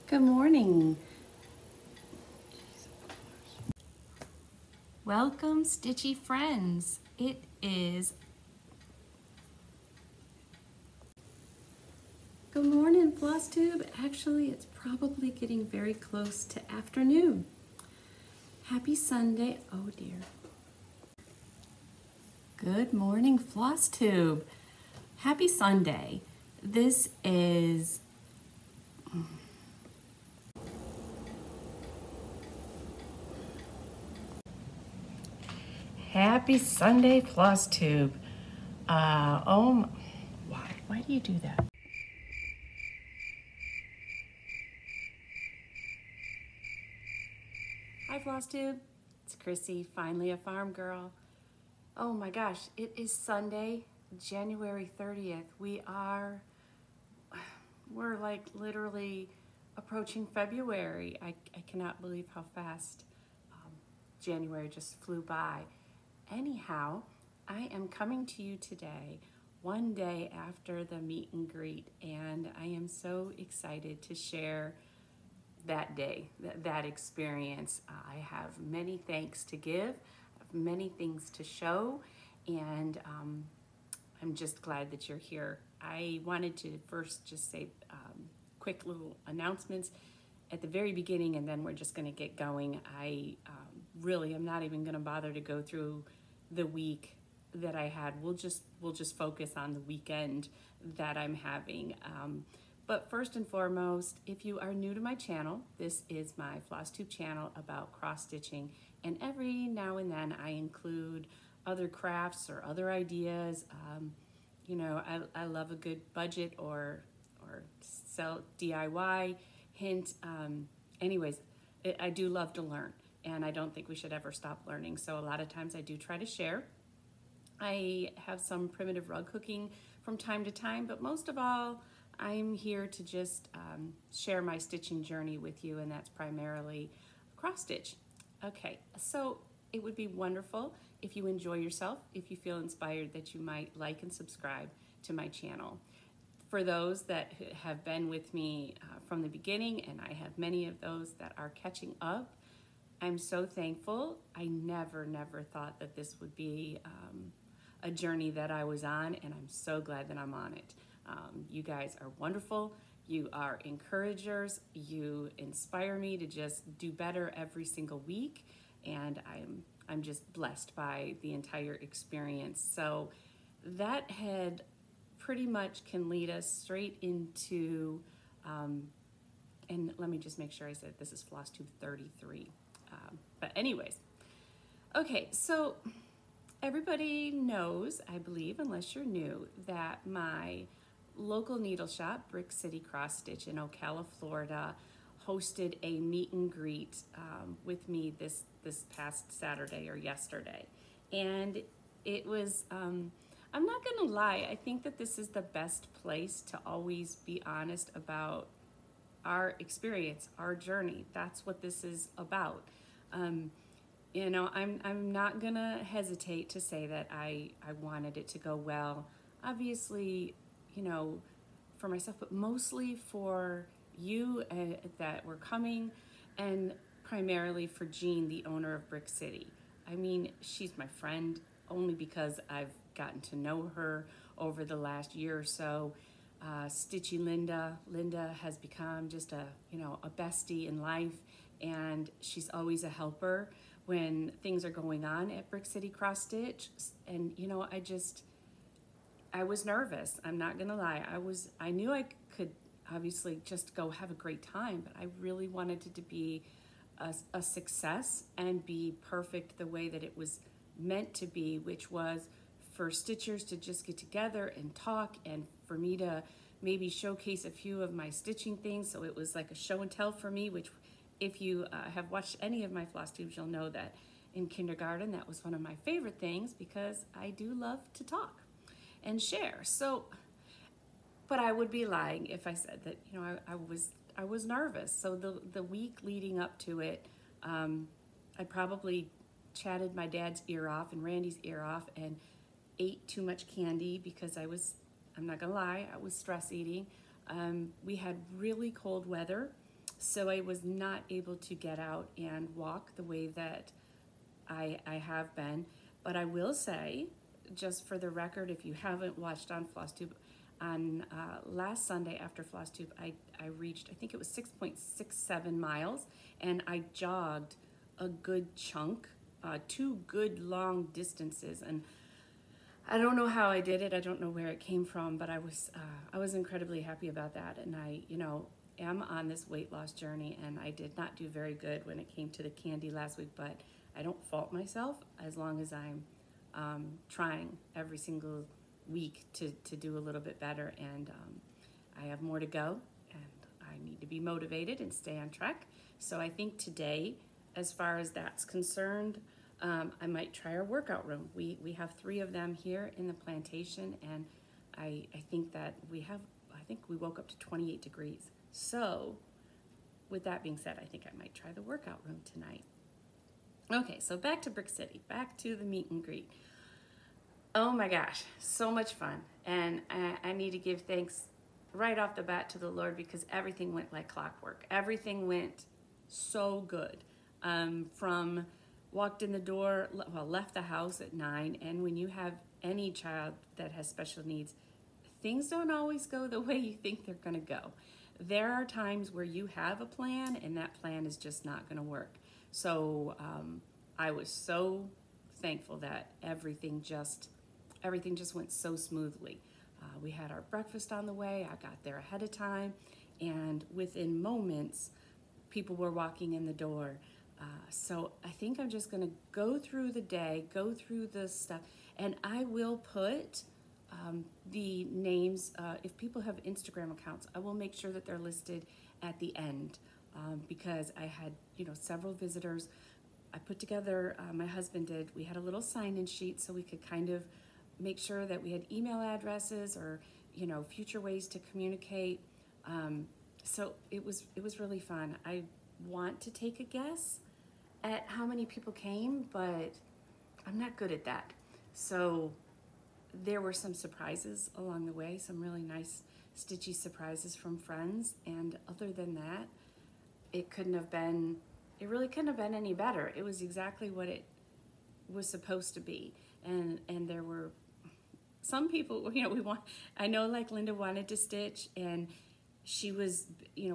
Good morning. Welcome, Stitchy friends. It is good morning, Floss Tube. Actually, it's probably getting very close to afternoon. Happy Sunday. Oh dear. Good morning, Floss Tube. Happy Sunday. This is Happy Sunday, Floss Tube. Why do you do that? Hi, Floss Tube. It's Chrissy, finally a farm girl. Oh my gosh, it is Sunday, January 30th. We're like literally approaching February. I cannot believe how fast January just flew by. Anyhow, I am coming to you today, one day after the meet and greet, and I am so excited to share that day, that experience. I have many thanks to give, many things to show, and I'm just glad that you're here. I wanted to first just say quick little announcements at the very beginning, and then we're just going to get going. I really am not even going to bother to go through the week that I had. We'll just focus on the weekend that I'm having. But first and foremost, if you are new to my channel, this is my FlossTube channel about cross stitching, and every now and then I include other crafts or other ideas. You know, I love a good budget or sell DIY hint. Anyways, I do love to learn, and I don't think we should ever stop learning. So a lot of times I do try to share. I have some primitive rug hooking from time to time, but most of all, I'm here to just share my stitching journey with you, and that's primarily cross stitch. Okay, so it would be wonderful if you enjoy yourself, if you feel inspired, that you might like and subscribe to my channel. For those that have been with me from the beginning, and I have many of those that are catching up, I'm so thankful. I never thought that this would be a journey that I was on, and I'm so glad that I'm on it. You guys are wonderful. You are encouragers. You inspire me to just do better every single week, and I'm just blessed by the entire experience. So that had pretty much can lead us straight into, and let me just make sure I said this is FlossTube 33. But anyways, okay, so everybody knows, I believe, unless you're new, that my local needle shop, Brick City Cross Stitch in Ocala, Florida, hosted a meet and greet with me this past Saturday or yesterday. And it was, I'm not gonna lie, I think that this is the best place to always be honest about our experience, our journey. That's what this is about. You know, I'm not gonna hesitate to say that I wanted it to go well. Obviously, you know, for myself, but mostly for you that were coming, and primarily for Jean, the owner of Brick City. I mean, she's my friend only because I've gotten to know her over the last year or so. Stitchy Linda has become just a bestie in life, and she's always a helper when things are going on at Brick City Cross Stitch. And you know, I was nervous. I'm not gonna lie. I knew I could obviously just go have a great time, but I really wanted it to be a success and be perfect the way that it was meant to be, which was for stitchers to just get together and talk, and for me to maybe showcase a few of my stitching things. So it was like a show and tell for me, which if you have watched any of my floss tubes, you'll know that in kindergarten, that was one of my favorite things, because I do love to talk and share. So, but I would be lying if I said that, you know, I was nervous. So the week leading up to it, I probably chatted my dad's ear off and Randy's ear off, and ate too much candy because I'm not gonna lie, I was stress eating. We had really cold weather So I was not able to get out and walk the way that I have been. But I will say, just for the record, if you haven't watched on FlossTube, on last Sunday after FlossTube, I reached, I think it was 6.67 miles, and I jogged a good chunk, two good long distances. And I don't know how I did it. I don't know where it came from, but I was incredibly happy about that. And I, am on this weight loss journey, and I did not do very good when it came to the candy last week, but I don't fault myself as long as I'm trying every single week to do a little bit better. And I have more to go, and I need to be motivated and stay on track. So I think today, as far as that's concerned, I might try our workout room. We have 3 of them here in the plantation, and I think that I think we woke up to 28 degrees. So with that being said, I think I might try the workout room tonight. Okay, so back to Brick City, back to the meet and greet. Oh my gosh, so much fun. And I need to give thanks right off the bat to the Lord, because everything went like clockwork. Everything went so good. From walked in the door, well, left the house at 9, and when you have any child that has special needs, things don't always go the way you think they're gonna go. There are times where you have a plan and that plan is just not gonna work. So I was so thankful that everything just went so smoothly. We had our breakfast on the way. I got there ahead of time, and within moments, people were walking in the door. So I think I'm just gonna go through the day, go through the stuff, and I will put the names, if people have Instagram accounts, I will make sure that they're listed at the end, because I had, several visitors. I put together, my husband did, we had a little sign-in sheet so we could kind of make sure that we had email addresses or, future ways to communicate. So it was really fun. I want to take a guess at how many people came, but I'm not good at that. So there were some surprises along the way, some really nice stitchy surprises from friends. And other than that, it really couldn't have been any better. It was exactly what it was supposed to be. And there were some people, I know like Linda wanted to stitch, and she was,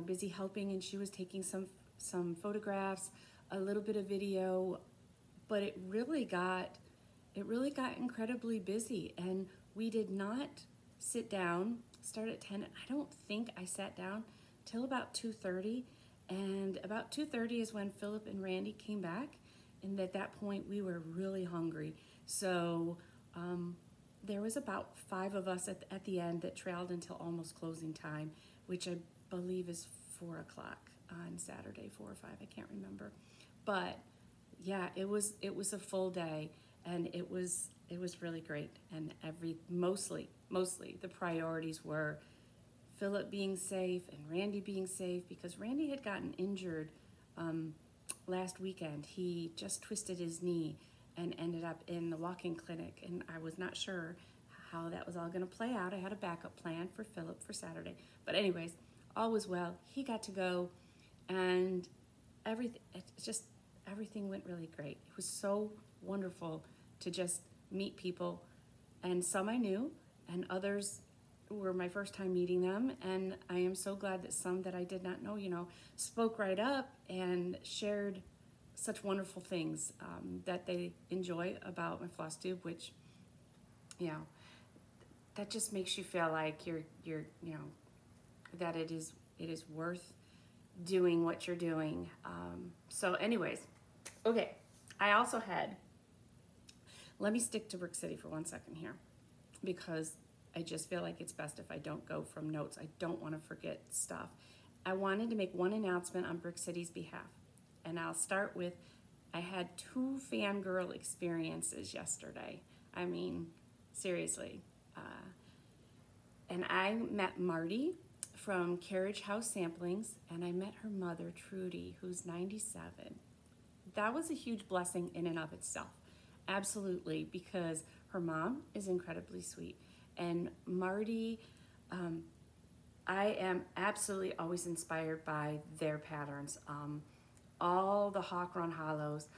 busy helping, and she was taking some photographs, a little bit of video, but it really got incredibly busy, and we did not sit down. Start at 10. I don't think I sat down till about 2:30, and about 2:30 is when Philip and Randy came back, and at that point we were really hungry. So there was about 5 of us at the end that trailed until almost closing time, which I believe is 4 o'clock on Saturday, 4 or 5, I can't remember. But yeah, it was a full day, and it was really great. And mostly the priorities were Philip being safe and Randy being safe, because Randy had gotten injured last weekend. He just twisted his knee and ended up in the walking clinic, and I was not sure how that was all going to play out. I had a backup plan for Philip for Saturday, but anyways, all was well. He got to go, and everything went really great. It was so wonderful to just meet people, and some I knew, and others were my first time meeting them. And I am so glad that some that I did not know, spoke right up and shared such wonderful things that they enjoy about my floss tube, which, that just makes you feel like you're that it is worth doing what you're doing. So anyways, okay, I also had, let me stick to Brick City for 1 second here, because I just feel like it's best if I don't go from notes. I don't want to forget stuff. I wanted to make one announcement on Brick City's behalf, and I'll start with, I had 2 fangirl experiences yesterday. I mean, seriously. And I met Marty from Carriage House Samplings, and I met her mother, Trudy, who's 97. That was a huge blessing in and of itself. Absolutely, because her mom is incredibly sweet. And Marty, I am absolutely always inspired by their patterns. All the Hawk Run Hollows.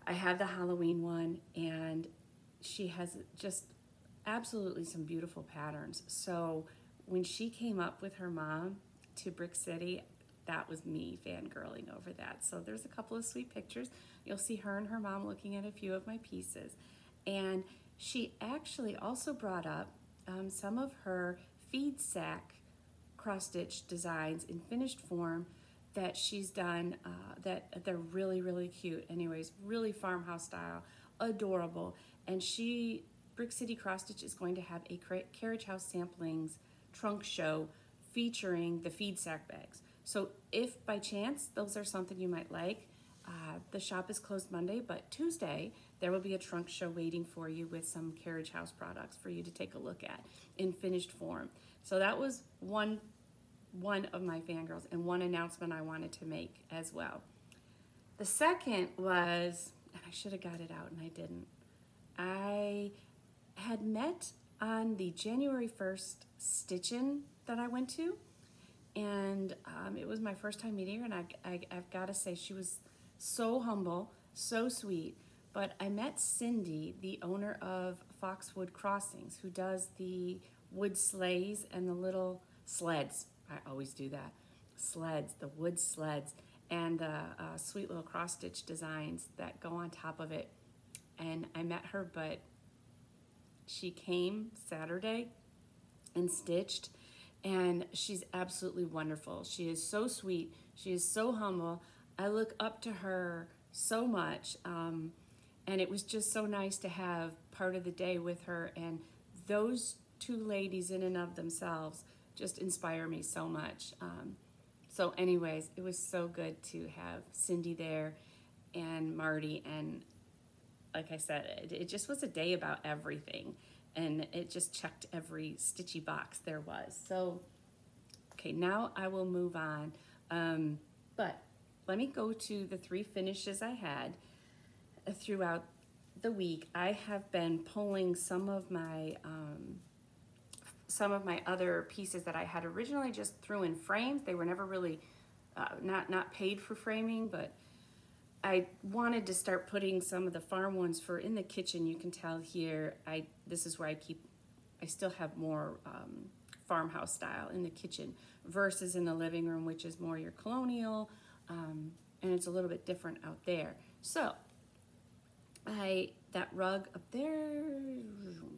I have the Halloween one, and she has just absolutely some beautiful patterns. So when she came up with her mom to Brick City, that was me fangirling over that. So there's a couple of sweet pictures. You'll see her and her mom looking at a few of my pieces. And she actually also brought up some of her feed sack cross-stitch designs in finished form that she's done that they're really, really cute. Anyways, really farmhouse style, adorable. And Brick City Cross Stitch is going to have a Carriage House Samplings trunk show featuring the feed sack bags. So if by chance those are something you might like, the shop is closed Monday, but Tuesday there will be a trunk show waiting for you with some Carriage House products for you to take a look at in finished form. So that was one of my fangirls and one announcement I wanted to make as well. The second was, and I should have got it out and I didn't, I had met on the January 1st stitch-in that I went to, and it was my first time meeting her, and I've got to say she was so humble, so sweet. But I met Cindy, the owner of Foxwood Crossings, who does the wood sleighs and the little sleds. I always do that. Sleds, the wood sleds, and the sweet little cross-stitch designs that go on top of it. And I met her, but she came Saturday and stitched, and she's absolutely wonderful. She is so sweet. She is so humble. I look up to her so much, and it was just so nice to have part of the day with her, and those two ladies in and of themselves just inspire me so much. So anyways, it was so good to have Cindy there and Marty, and like I said, it just was a day about everything, and it just checked every stitchy box there was. So, okay, now I will move on. But let me go to the 3 finishes I had throughout the week. I have been pulling some of my other pieces that I had originally just threw in frames. They were never really not paid for framing, but I wanted to start putting some of the farm ones for in the kitchen. You can tell here, this is where I still have more farmhouse style in the kitchen versus in the living room, which is more your colonial, and it's a little bit different out there. So that rug up there,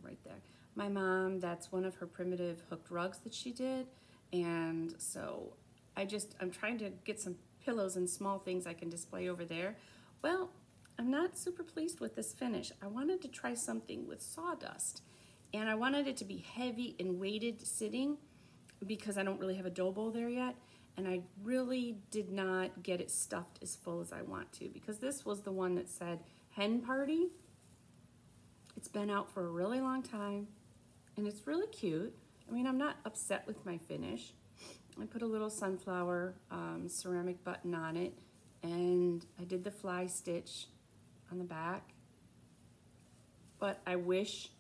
right there, my mom, that's one of her primitive hooked rugs that she did, and so I'm trying to get some pillows and small things I can display over there. Well, I'm not super pleased with this finish. I wanted to try something with sawdust, and I wanted it to be heavy and weighted sitting because I don't really have a dough bowl there yet, and I really did not get it stuffed as full as I want to, because this was the one that said hen party. It's been out for a really long time, and it's really cute. I mean, I'm not upset with my finish. I put a little sunflower ceramic button on it, and I did the fly stitch on the back. But I wish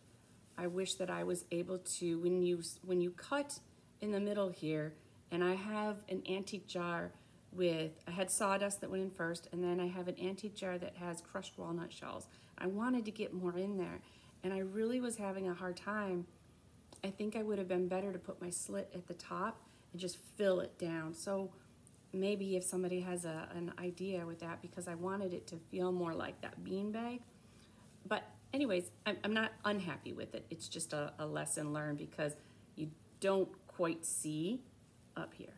that I was able to, when you cut in the middle here, and I have an antique jar I had sawdust that went in first, and then I have an antique jar that has crushed walnut shells. I wanted to get more in there, and I really was having a hard time. I think I would have been better to put my slit at the top and just fill it down. So maybe if somebody has an idea with that, because I wanted it to feel more like that bean bag. But anyways, I'm not unhappy with it. It's just a lesson learned, because you don't quite see up here.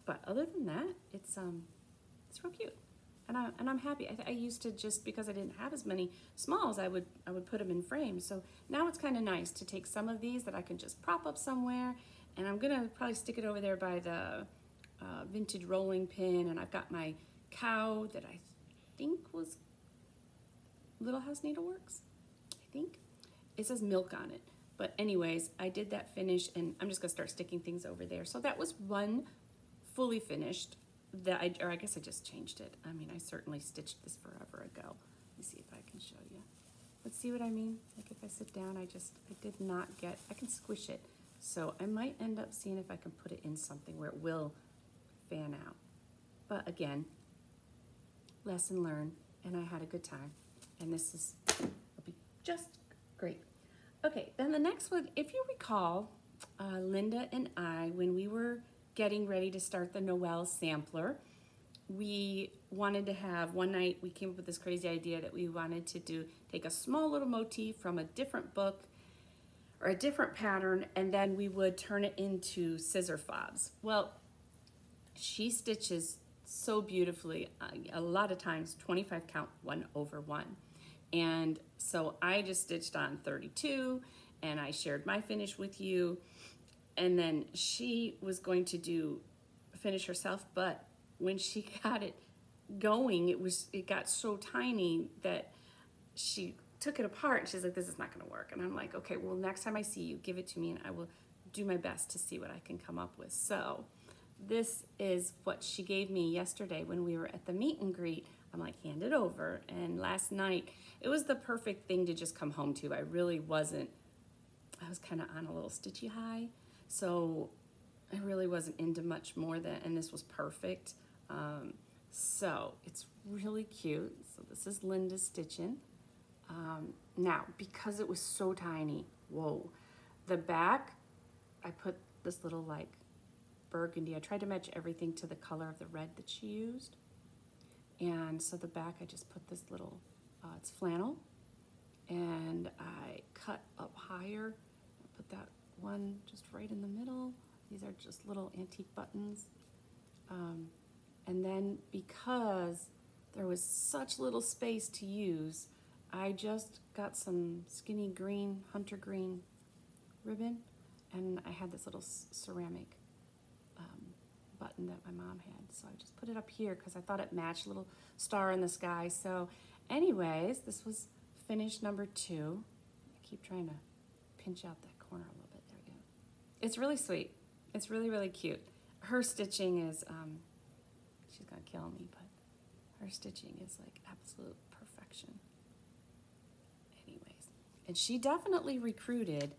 But other than that, it's real cute, and I'm happy. I used to, just because I didn't have as many smalls, I would put them in frames. So now it's kind of nice to take some of these that I can just prop up somewhere, and I'm gonna probably stick it over there by the vintage rolling pin. And I've got my cow that I think was Little House Needleworks. I think it says milk on it. But anyways, I did that finish, and I'm just gonna start sticking things over there. So that was one fully finished that I guess I just changed it. I mean, I certainly stitched this forever ago. Let me see if I can show you. But see what I mean? Like if I sit down, I did not get, I can squish it. So I might end up seeing if I can put it in something where it will fan out. But again, lesson learned, and I had a good time. And this will be just great. Okay, then the next one, if you recall, Linda and I, when we were getting ready to start the Noel sampler, we wanted to have, one night we came up with this crazy idea that we wanted to take a small little motif from a different book or a different pattern, and then we would turn it into scissor fobs. Well, she stitches so beautifully, a lot of times 25 count 1/1. And so I just stitched on 32 and I shared my finish with you. And then she was going to finish herself, but when she got it going, it got so tiny that she took it apart and she's like, this is not gonna work. And I'm like, okay, well, next time I see you, give it to me and I will do my best to see what I can come up with. So this is what she gave me yesterday when we were at the meet and greet. I'm like, hand it over. And last night, it was the perfect thing to just come home to. I was kind of on a little stitchy high. So I really wasn't into much more than, and this was perfect. So it's really cute. So this is Linda's stitching. Now, because it was so tiny, whoa, the back, I put this little like burgundy. I tried to match everything to the color of the red that she used. And so the back, I just put this little, it's flannel, and I cut up higher. I put that one just right in the middle. These are just little antique buttons. And then because there was such little space to use, I just got some skinny green, hunter green ribbon, and I had this little ceramic button that my mom had. So I just put it up here because I thought it matched, a little star in the sky. So anyways, this was finish number 2. I keep trying to pinch out that corner a little bit. There we go. It's really sweet. It's really, really cute. Her stitching is, she's gonna kill me, but her stitching is like absolute perfection. Anyways, and she definitely recruited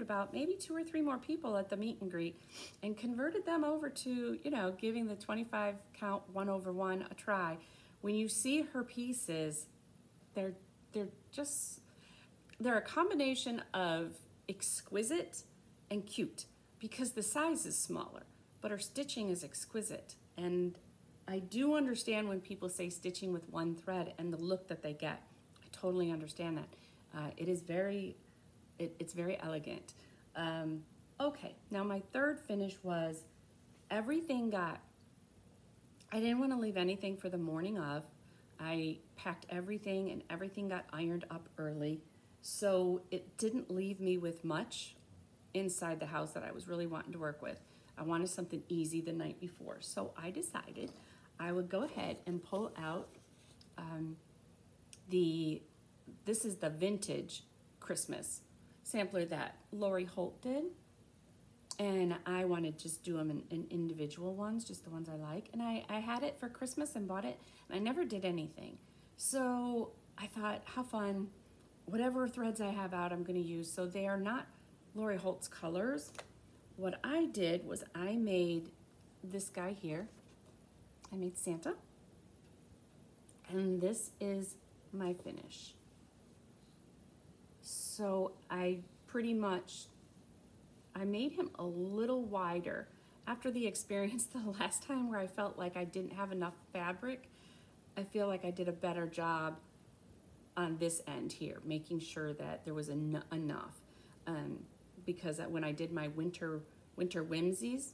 about maybe 2 or 3 more people at the meet and greet and converted them over to, you know, giving the 25 count 1/1 a try. When you see her pieces, they're a combination of exquisite and cute because the size is smaller, but her stitching is exquisite. And I do understand when people say stitching with one thread and the look that they get. I totally understand that. It's very elegant. Okay, now my third finish was I didn't want to leave anything for the morning of. I packed everything and everything got ironed up early. So it didn't leave me with much inside the house that I was really wanting to work with. I wanted something easy the night before. So I decided I would go ahead and pull out this is the vintage Christmas sampler that Lori Holt did. And I wanted to just do them in individual ones, just the ones I like. And I had it for Christmas and bought it, and I never did anything. So I thought, how fun, whatever threads I have out, I'm gonna use. So they are not Lori Holt's colors. What I did was I made this guy here. I made Santa. And this is my finish. So I made him a little wider. After the experience the last time where I felt like I didn't have enough fabric, I feel like I did a better job on this end here, making sure that there was enough. Because when I did my winter whimsies,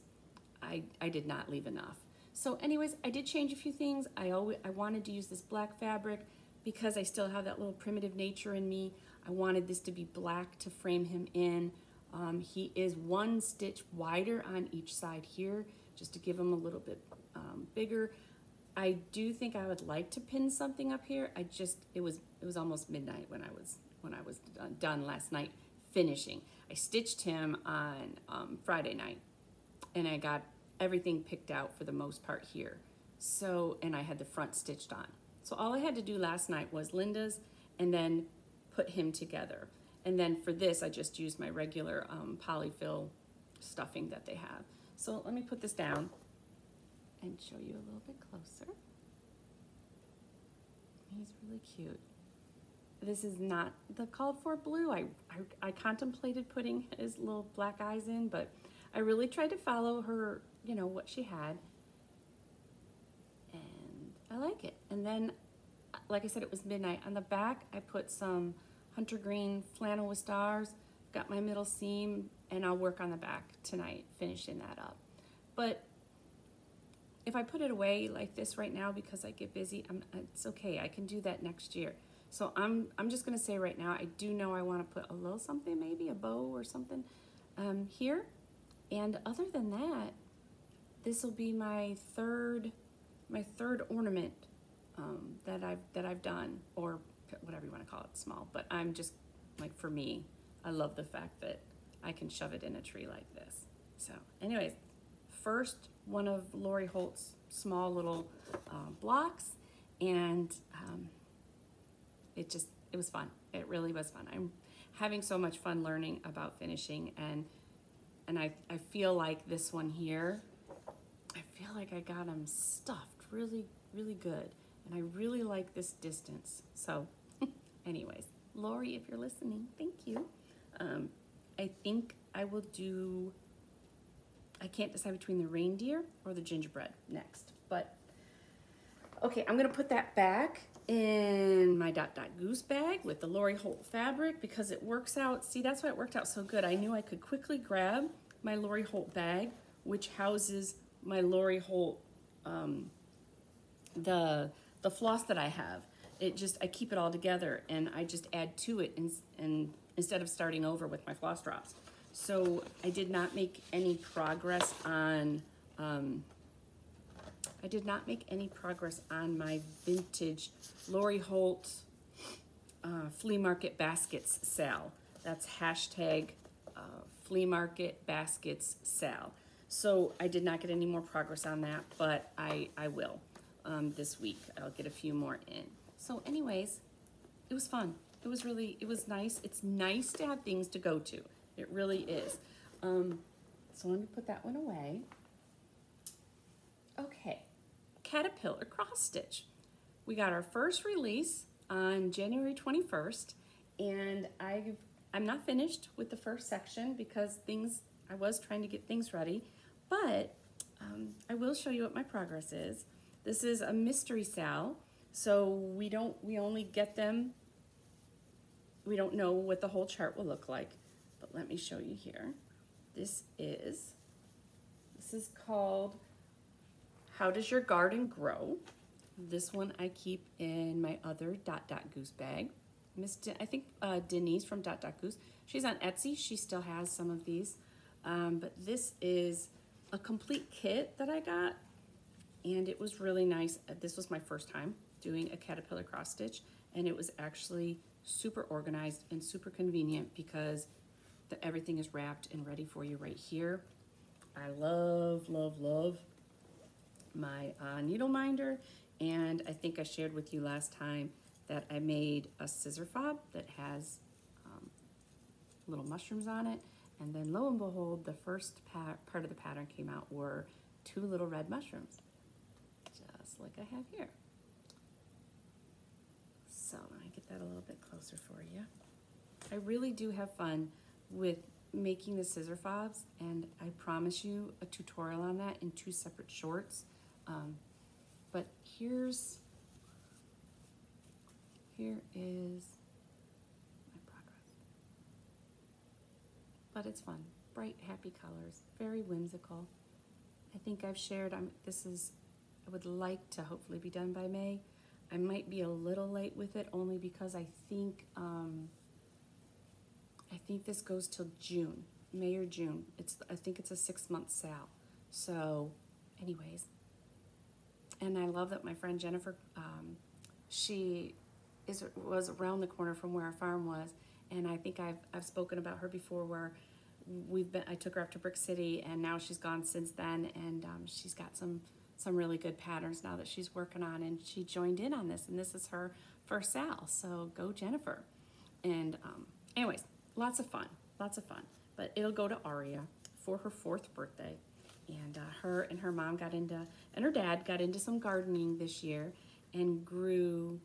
I did not leave enough. So anyways, I did change a few things. I wanted to use this black fabric because I still have that little primitive nature in me. I wanted this to be black to frame him in. He is 1 stitch wider on each side here, just to give him a little bit bigger. I do think I would like to pin something up here. It was almost midnight when I was done last night finishing. I stitched him on Friday night, and I got everything picked out for the most part here. So, and I had the front stitched on. So all I had to do last night was Linda's and then put him together. And then for this, I just used my regular polyfill stuffing that they have. So let me put this down and show you a little bit closer. He's really cute. This is not the called for blue. I contemplated putting his little black eyes in, but I really tried to follow her, you know, what she had. And I like it. And then, like I said, it was midnight. On the back, I put some hunter green flannel with stars, got my middle seam, and I'll work on the back tonight, finishing that up. But if I put it away like this right now because I get busy, it's okay. I can do that next year. So I'm just gonna say right now, I do know I wanna put a little something, maybe a bow or something here. And other than that, this will be my third ornament that I've done, or whatever you want to call it, small. But I'm just, like, for me, I love the fact that I can shove it in a tree like this. So anyways, first one of Lori Holt's small little blocks, and it was fun. It really was fun. I'm having so much fun learning about finishing, and I feel like this one here, I feel like I got them stuffed really, really good. And I really like this distance. So anyways, Lori, if you're listening, thank you. I think I will do, I can't decide between the reindeer or the gingerbread next. But, okay, I'm gonna put that back in my Dot Dot Goose bag with the Lori Holt fabric because it works out. See, that's why it worked out so good. I knew I could quickly grab my Lori Holt bag, which houses my Lori Holt, the floss that I have. I keep it all together and I just add to it and instead of starting over with my floss drops. So I did not make any progress on, my vintage Lori Holt flea market baskets sale. That's hashtag flea market baskets sale. So I did not get any more progress on that, but I will this week. I'll get a few more in. So anyways, it was fun. It was nice. It's nice to have things to go to. It really is. So let me put that one away. Okay, Caterpillar cross stitch. We got our first release on January 21st, and I'm not finished with the first section because I was trying to get things ready, but I will show you what my progress is. This is a mystery sal, so we only get them, we don't know what the whole chart will look like, but let me show you here. This is called How Does Your Garden Grow? This one I keep in my other Dot Dot Goose bag. I think Denise from Dot Dot Goose, she's on Etsy, she still has some of these, but this is a complete kit that I got, and it was really nice. This was my first time doing a caterpillar cross stitch, and it was actually super organized and super convenient because everything is wrapped and ready for you right here. I love, love, love my needle minder, and I think I shared with you last time that I made a scissor fob that has little mushrooms on it, and then lo and behold, the first part of the pattern came out were 2 little red mushrooms, just like I have here. So let me get that a little bit closer for you. I really do have fun with making the scissor fobs, and I promise you a tutorial on that in 2 separate shorts. But here is my progress. But it's fun, bright, happy colors, very whimsical. I think I've shared, I would like to hopefully be done by May. I might be a little late with it only because I think this goes till June, May or June. I think it's a 6-month sale. So anyways, and I love that my friend Jennifer, she was around the corner from where our farm was, and I think I've spoken about her before, where I took her up to Brick City, and now she's gone since then, and she's got some really good patterns now that she's working on, and she joined in on this, and this is her first sale. So go Jennifer. And anyways, lots of fun, lots of fun. But it'll go to Aria for her 4th birthday. And her and her mom got into, and her dad got into some gardening this year and grew,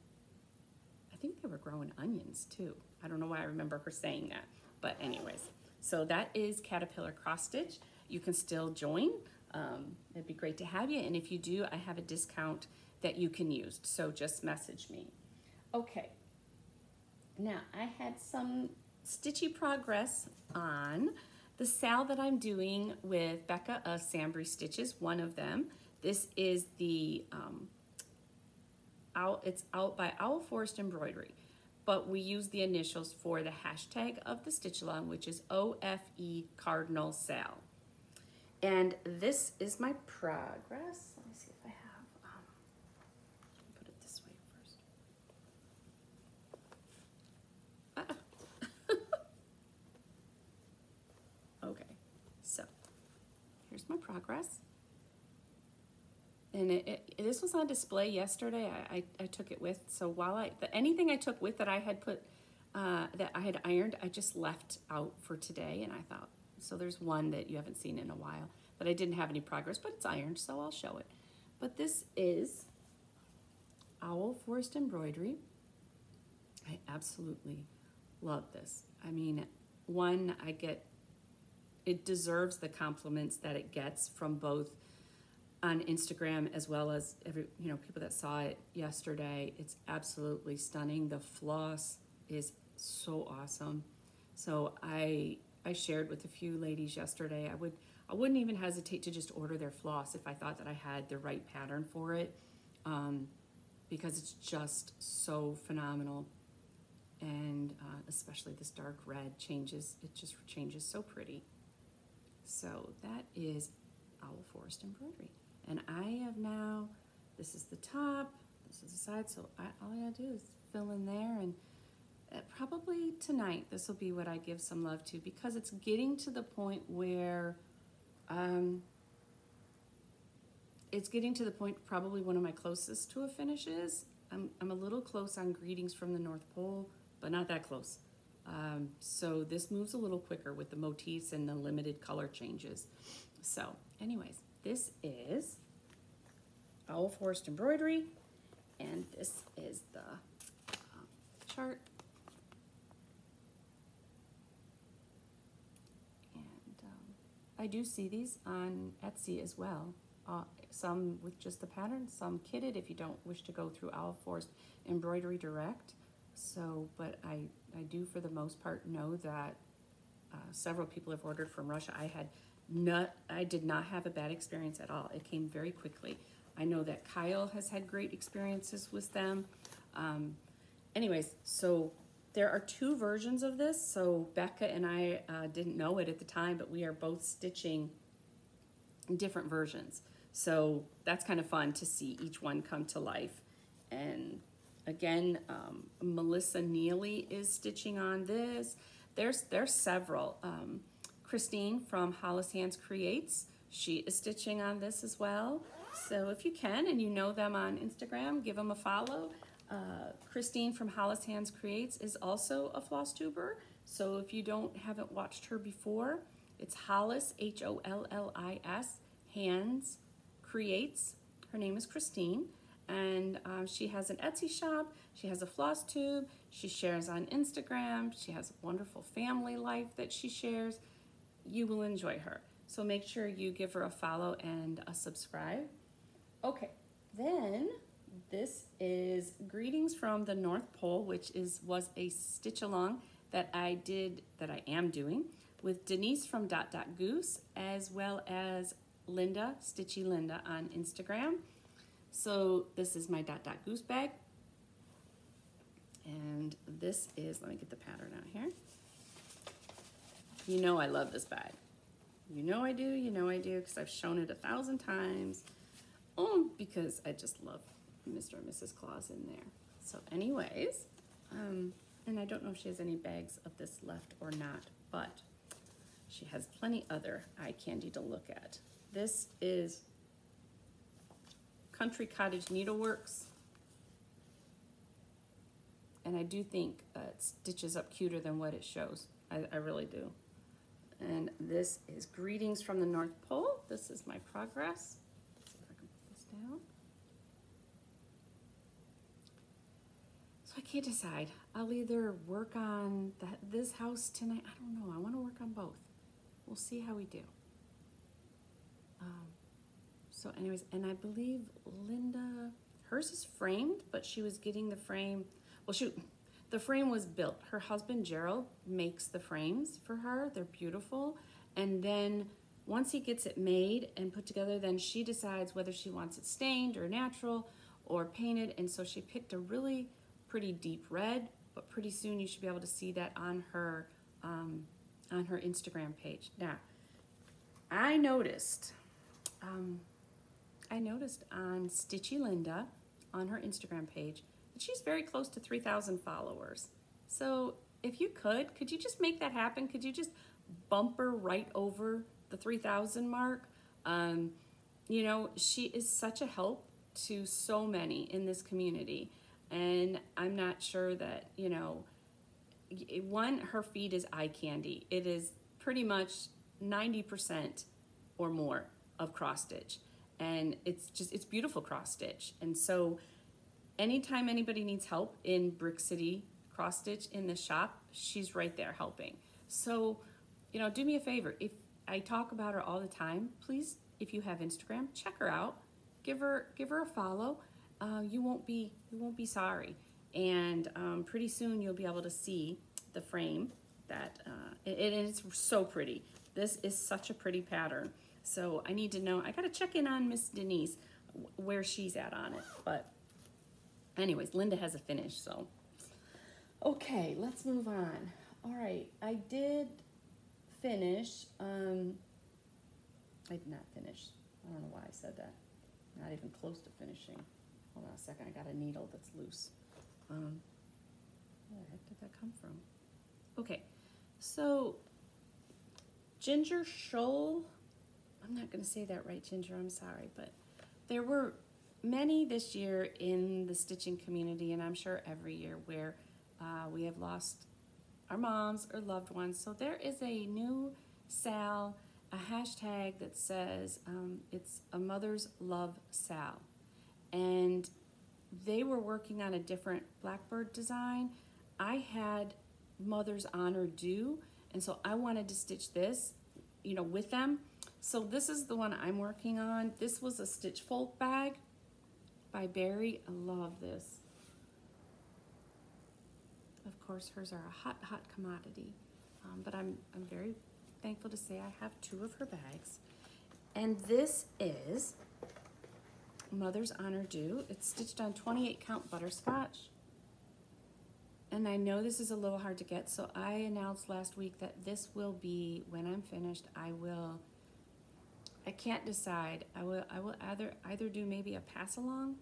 I think they were growing onions too. I don't know why I remember her saying that. But anyways, so that is Caterpillar Cross Stitch. You can still join. It'd be great to have you. And if you do, I have a discount that you can use. So just message me. Okay. Now, I had some stitchy progress on the sal that I'm doing with Becca of Sambry Stitches, one of them. This is the, it's out by Owl Forest Embroidery, but we use the initials for the hashtag of the stitch along, which is OFE Cardinal Sal. And this is my progress. Let me see if I have, put it this way first. Okay, so here's my progress. And this was on display yesterday. I took it with, so while anything I took with that I had put, that I had ironed, I just left out for today. And I thought, so there's one that you haven't seen in a while that I didn't have any progress, but it's ironed, so I'll show it. But this is Owl Forest Embroidery. I absolutely love this. I mean, one, it deserves the compliments that it gets from both on Instagram as well as people that saw it yesterday. It's absolutely stunning. The floss is so awesome. So I shared with a few ladies yesterday. I wouldn't even hesitate to just order their floss if I thought that I had the right pattern for it, because it's just so phenomenal. And especially this dark red it just changes so pretty. So that is Owl Forest Embroidery. And I have now, this is the top, this is the side, so all I gotta do is fill in there, and probably tonight this will be what I give some love to, because it's getting to the point where probably one of my closest to a finish is. I'm a little close on Greetings from the North Pole, but not that close. So this moves a little quicker with the motifs and the limited color changes. So anyways, this is Owl Forest Embroidery, and this is the chart. And I do see these on Etsy as well. Some with just the pattern, some kitted if you don't wish to go through Owl Forest Embroidery direct. So, but I do for the most part know that several people have ordered from Russia. I did not have a bad experience at all. It came very quickly. I know that Kyle has had great experiences with them. Anyways, so there are 2 versions of this. So Becca and I didn't know it at the time, but we are both stitching different versions. So that's kind of fun to see each one come to life. And again, Melissa Neely is stitching on this. There's several. Christine from Hollis Hands Creates, she is stitching on this as well. So if you can and you know them on Instagram, give them a follow. Christine from Hollis Hands Creates is also a floss tuber. So if you haven't watched her before, it's Hollis, Hollis, Hands Creates. Her name is Christine. And she has an Etsy shop. She has a floss tube. She shares on Instagram. She has a wonderful family life that she shares. You will enjoy her. So make sure you give her a follow and a subscribe. Okay, then this is Greetings from the North Pole, which was a stitch along that I am doing with Denise from Goose, as well as Linda, Stitchy Linda on Instagram. So this is my Goose bag. And this is, let me get the pattern out here. You know I love this bag. You know I do, because I've shown it 1,000 times. Because I just love Mr. and Mrs. Claus in there. So anyways, and I don't know if she has any bags of this left or not, but she has plenty other eye candy to look at. This is Country Cottage Needleworks. And I do think it stitches up cuter than what it shows. I really do. And this is Greetings from the North Pole. This is my progress. Let's see if I can put this down. So I can't decide. I'll either work on this house tonight. I don't know. I want to work on both. We'll see how we do. So anyways, and I believe Linda, hers is framed, but she was getting the frame. Well, the frame was built. Her husband, Gerald, makes the frames for her. They're beautiful. And then once he gets it made and put together, then she decides whether she wants it stained or natural or painted. And so she picked a really pretty deep red, but pretty soon you should be able to see that on her Instagram page. Now, I noticed on Stitchy Linda on her Instagram page that she's very close to 3,000 followers. So if you could you just make that happen? Could you just bump her right over the 3,000 mark? You know, she is such a help to so many in this community. And I'm not sure that, you know, one, her feed is eye candy. It is pretty much 90% or more of cross stitch. And it's beautiful cross stitch. And so anytime anybody needs help in Brick City cross stitch in the shop, she's right there helping. So, you know, do me a favor. If I talk about her all the time, please, if you have Instagram, check her out. Give her a follow. You won't be sorry. And pretty soon you'll be able to see the frame that and it's so pretty. This is such a pretty pattern. So I need to know, I gotta check in on Miss Denise where she's at on it. But anyways, Linda has a finish, so. Okay, let's move on. All right, I did finish, I did not finish. I don't know why I said that. Not even close to finishing. Hold on a second, I got a needle that's loose. Where the heck did that come from? Okay, so Ginger Shoal, I'm not gonna say that right, Ginger, I'm sorry, but there were many this year in the stitching community, and I'm sure every year, where we have lost our moms or loved ones. So there is a new Sal, a hashtag that says it's a Mother's Love Sal. And they were working on a different Blackbird design. I had Mother's Honor due, and so I wanted to stitch this, you know, with them. So this is the one I'm working on. This was a Stitch Folk bag by Barry. I love this. Of course, hers are a hot commodity, but I'm very thankful to say I have 2 of her bags. And this is Mother's Honor Due. It's stitched on 28 count butterscotch. And I know this is a little hard to get, so I announced last week that this will be, when I'm finished, I can't decide. I will either do maybe a pass along,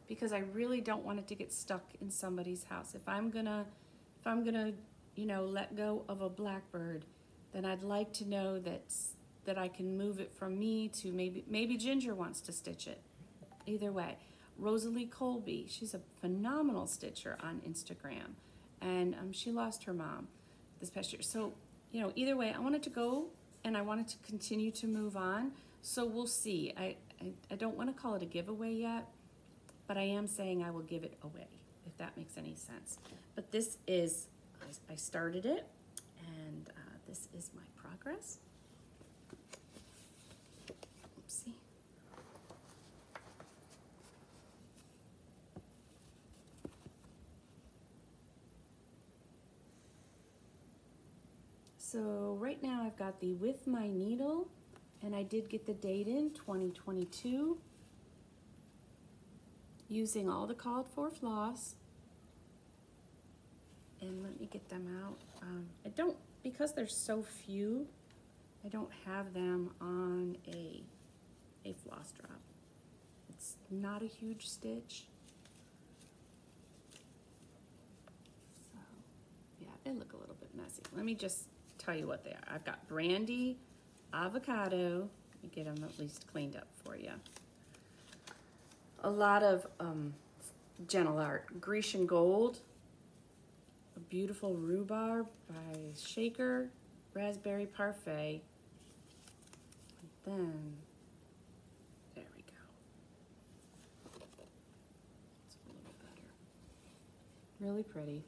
because I really don't want it to get stuck in somebody's house. If I'm gonna, you know, let go of a Blackbird, then I'd like to know that I can move it from me to maybe Ginger wants to stitch it. Either way. Rosalie Colby, she's a phenomenal stitcher on Instagram, and she lost her mom this past year. So, you know, either way, I wanted to go, and I wanted to continue to move on. So we'll see. I don't want to call it a giveaway yet, but I am saying I will give it away, if that makes any sense. But this is, I started it, and this is my progress. Oopsie. So right now I've got the With My Needle, and I did get the date in 2022, using all the called for floss. And let me get them out. I don't, because there's so few, I don't have them on a floss drop. It's not a huge stitch. So yeah, they look a little bit messy. Let me just tell you what they are. I've got Brandy, Avocado. Let me get them at least cleaned up for you. A lot of Gentle Art, Grecian Gold, a beautiful rhubarb by Shaker, raspberry parfait. And then, there we go. It's a little better. Really pretty.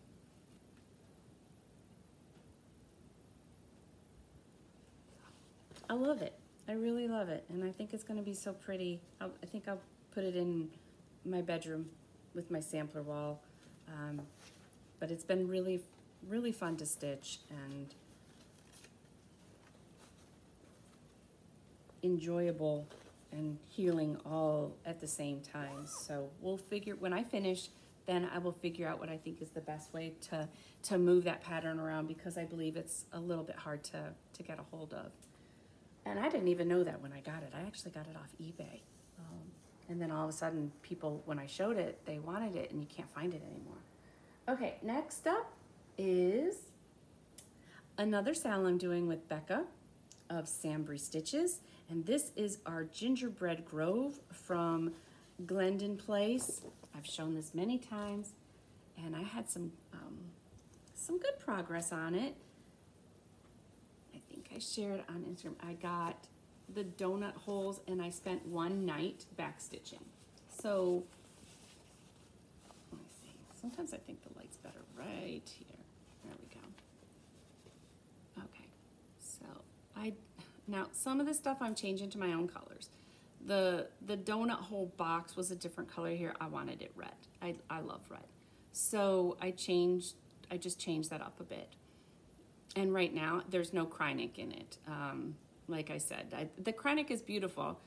I love it. I really love it. And I think it's going to be so pretty. I think I'll put it in my bedroom with my sampler wall. But it's been really, really fun to stitch and enjoyable and healing all at the same time. So we'll figure, when I finish, then I will figure out what I think is the best way to move that pattern around, because I believe it's a little bit hard to get a hold of. And I didn't even know that when I got it. I actually got it off eBay. And then all of a sudden, people, when I showed it, they wanted it, and you can't find it anymore. Okay, next up is another sal I'm doing with Becca of Sambry Stitches. And this is our Gingerbread Grove from Glendon Place. I've shown this many times, and I had some good progress on it. I think I shared on Instagram. I got the donut holes, and I spent one night backstitching. So, let me see. Sometimes I think the light's better right here. There we go. Okay, so now some of this stuff I'm changing to my own colors. The donut hole box was a different color here. I wanted it red. I love red. So I just changed that up a bit. And right now there's no Krynic in it. Like I said, the Krynic is beautiful.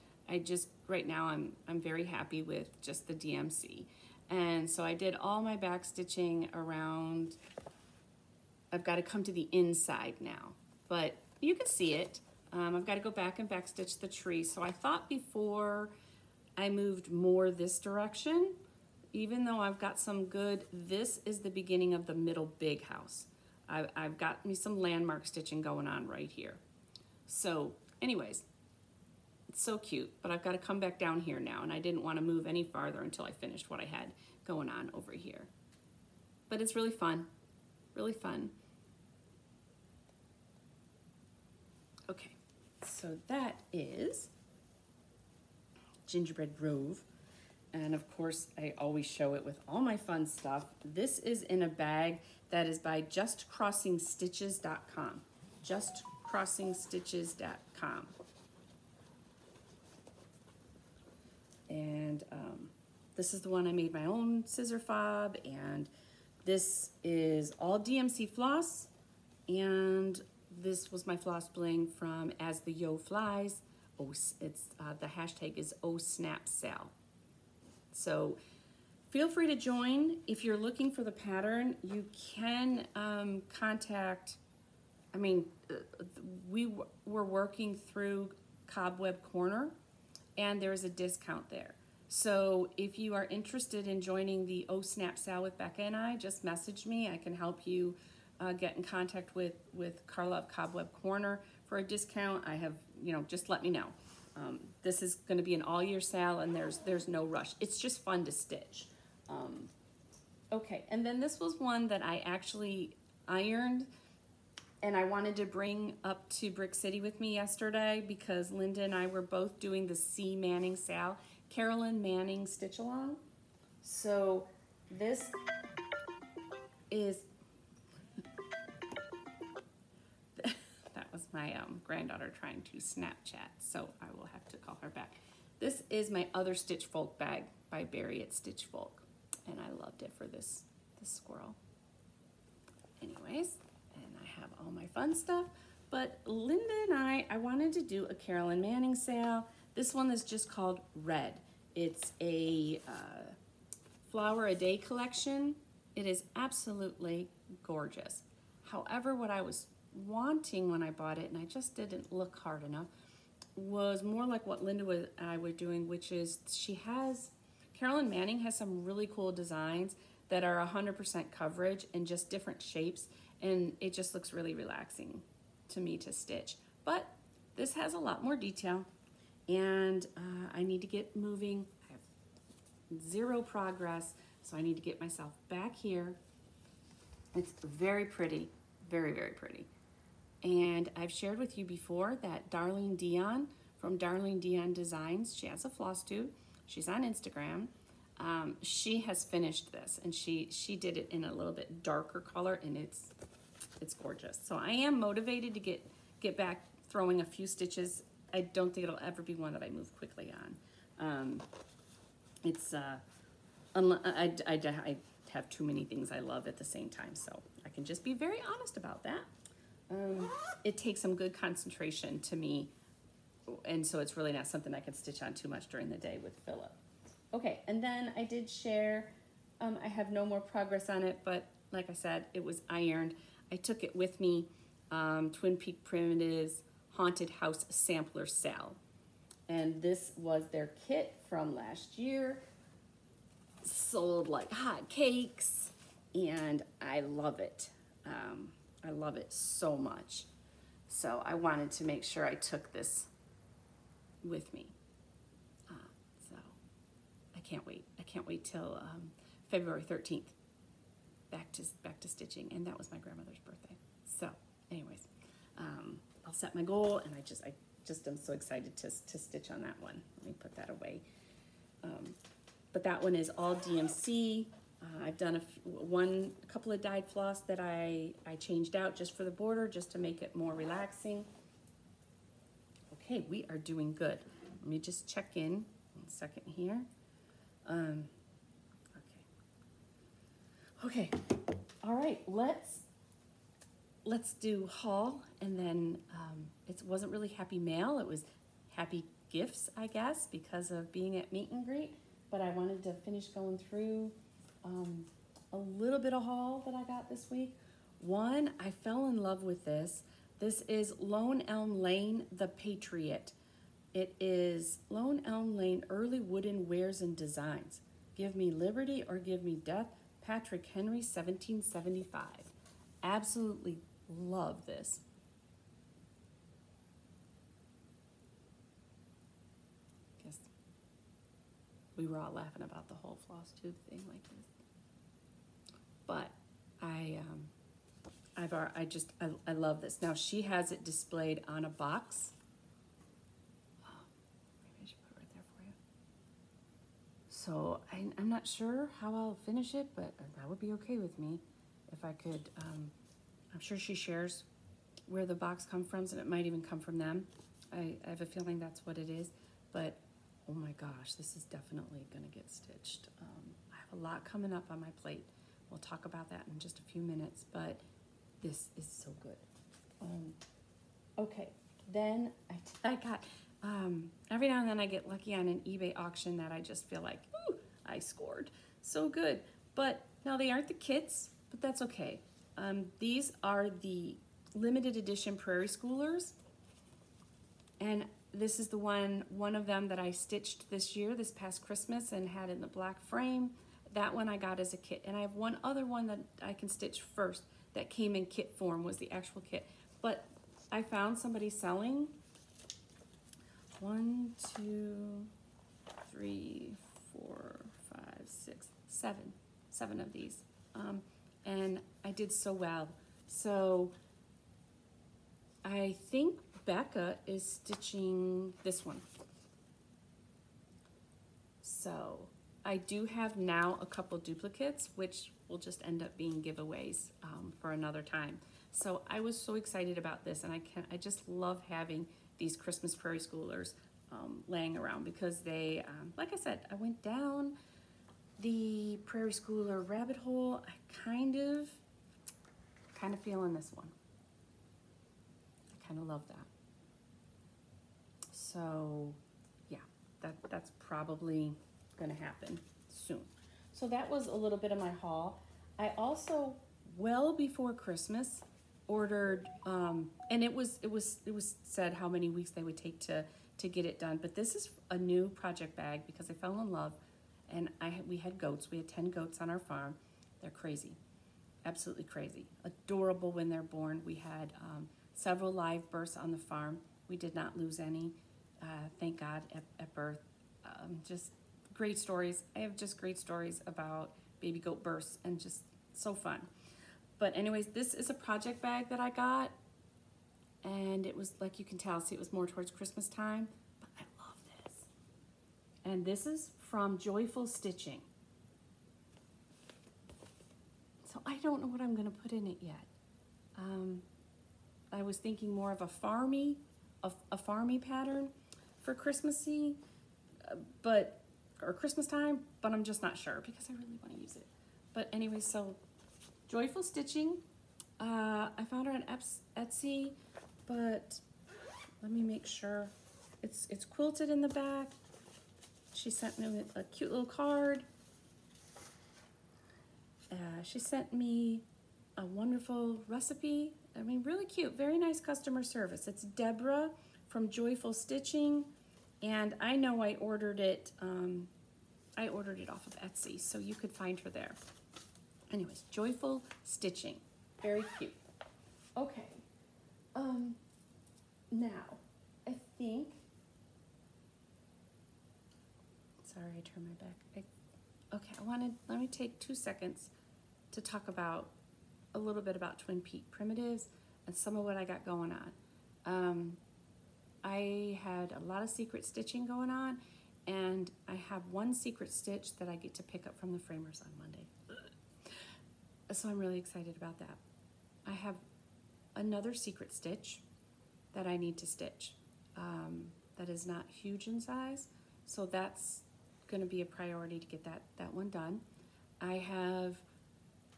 Right now I'm very happy with just the DMC. And so I did all my back stitching around. I've got to come to the inside now, but you can see it. I've got to go back and back stitch the tree. So I thought before I moved more this direction, even though I've got some good, this is the beginning of the middle big house. I've got me some landmark stitching going on right here. So anyways, it's so cute, but I've got to come back down here now, and I didn't want to move any farther until I finished what I had going on over here. But it's really fun, really fun. Okay, so that is Gingerbread Grove. And of course, I always show it with all my fun stuff. This is in a bag that is by justcrossingstitches.com. Justcrossingstitches.com. And this is the one I made my own scissor fob, and this is all DMC floss, and this was my floss bling from As the Yo Flies. Oh, it's the hashtag is #OhSnapSal. So feel free to join. If you're looking for the pattern, you can contact, we were working through Cobweb Corner, and there's a discount there. So if you are interested in joining the #OhSnapSal with Becca and I, just message me. I can help you get in contact with Carla of Cobweb Corner for a discount. I have, just let me know. This is going to be an all-year sale, and there's no rush. It's just fun to stitch. Okay, and then this was one that I actually ironed, and I wanted to bring up to Brick City with me yesterday because Linda and I were both doing the C. Manning Sal, Carolyn Manning stitch along. So this is, that was my granddaughter trying to Snapchat, so I will have to call her back. This is my other Stitch Folk bag by Barry at Stitch Folk, and I loved it for this squirrel. Anyways, and I have all my fun stuff, but Linda and I wanted to do a Carolyn Manning sale. This one is just called Red. It's a flower a day collection. It is absolutely gorgeous. However, what I was wanting when I bought it, and I just didn't look hard enough, was more like what Linda and I were doing, which is Carolyn Manning has some really cool designs that are 100% coverage and just different shapes, and it just looks really relaxing to me to stitch. But this has a lot more detail, and I need to get moving. I have zero progress, so I need to get myself back here It's very pretty, very, very pretty. And I've shared with you before that Darlene Dion from Darlene Dion Designs, she has a floss tube. She's on Instagram. She has finished this, and she did it in a little bit darker color, and it's gorgeous. So I am motivated to get back throwing a few stitches. I don't think it'll ever be one that I move quickly on. I have too many things I love at the same time, so I can just be very honest about that. It takes some good concentration to me, and so it's really not something I can stitch on too much during the day with Philip. Okay, and then I did share, I have no more progress on it, but like I said, it was ironed. I took it with me, Twin Peak Primitives Haunted House Sampler Sale. And this was their kit from last year. Sold like hot cakes, and I love it. I love it so much. So I wanted to make sure I took this with me. So I can't wait. I can't wait till February 13th. Back to stitching, and that was my grandmother's birthday. So, anyways, I'll set my goal, and I just am so excited to stitch on that one. Let me put that away. But that one is all DMC. I've done a couple of dyed floss that I changed out just for the border, just to make it more relaxing. Okay, we are doing good. Let me just check in 1 second here. Okay, all right, let's do haul, and then it wasn't really happy mail, it was happy gifts, I guess, because of being at meet and greet, but I wanted to finish going through a little bit of haul that I got this week. One, I fell in love with this. This is Lone Elm Lane, The Patriot. It is Lone Elm Lane Early Wooden Wares and Designs. Give me liberty or give me death. Patrick Henry, 1775. Absolutely love this. Guess we were all laughing about the whole floss tube thing like this. But I love this. Now she has it displayed on a box. Maybe I should put it right there for you. So I'm not sure how I'll finish it, but that would be okay with me if I could. I'm sure she shares where the box comes from, and it might even come from them. I have a feeling that's what it is, but oh my gosh, this is definitely gonna get stitched. I have a lot coming up on my plate. We'll talk about that in just a few minutes, but this is so good. Okay, then I got, every now and then I get lucky on an eBay auction that I just feel like, ooh, I scored. So good. But now they aren't the kits, but that's okay. These are the limited edition Prairie Schoolers. And this is the one of them that I stitched this year, this past Christmas, and had in the black frame. That one I got as a kit. And I have one other one that I can stitch first that came in kit form, was the actual kit. But I found somebody selling 1, 2, 3, 4, 5, 6, 7 of these. And I did so well. So I think Becca is stitching this one. So I do have now a couple duplicates, which will just end up being giveaways for another time. So I was so excited about this, and I just love having these Christmas Prairie Schoolers laying around, because they, like I said, I went down the Prairie Schooler rabbit hole. I kind of feeling this one. I kind of love that. So yeah, that's probably gonna happen soon. So that was a little bit of my haul. I also, well before Christmas, ordered, and it was said how many weeks they would take to get it done, but this is a new project bag because I fell in love, and we had goats. We had 10 goats on our farm. They're crazy, absolutely crazy. Adorable when they're born. We had several live births on the farm. We did not lose any, thank God, at birth. Just great stories. I have just great stories about baby goat births, and just so fun. But anyways, this is a project bag that I got. And it was, like you can tell, see, it was more towards Christmas time. But I love this. And this is from Joyful Stitching. So I don't know what I'm going to put in it yet. I was thinking more of a farmy pattern for Christmassy, or Christmas time, but I'm just not sure because I really want to use it. But anyway, so Joyful Stitching, I found her on Etsy, but let me make sure it's quilted in the back. She sent me a cute little card. She sent me a wonderful recipe. I mean, really cute, very nice customer service. It's Deborah from Joyful Stitching, and I know I ordered it off of Etsy, so you could find her there. Anyways, Joyful Stitching, very cute. Okay, now I think. Sorry, I turned my back. Okay, let me take 2 seconds to talk a little bit about Twin Peak Primitives and some of what I got going on. I had a lot of secret stitching going on, and I have one secret stitch that I get to pick up from the framers on Monday. So I'm really excited about that. I have another secret stitch that I need to stitch that is not huge in size, so that's going to be a priority to get that one done. I have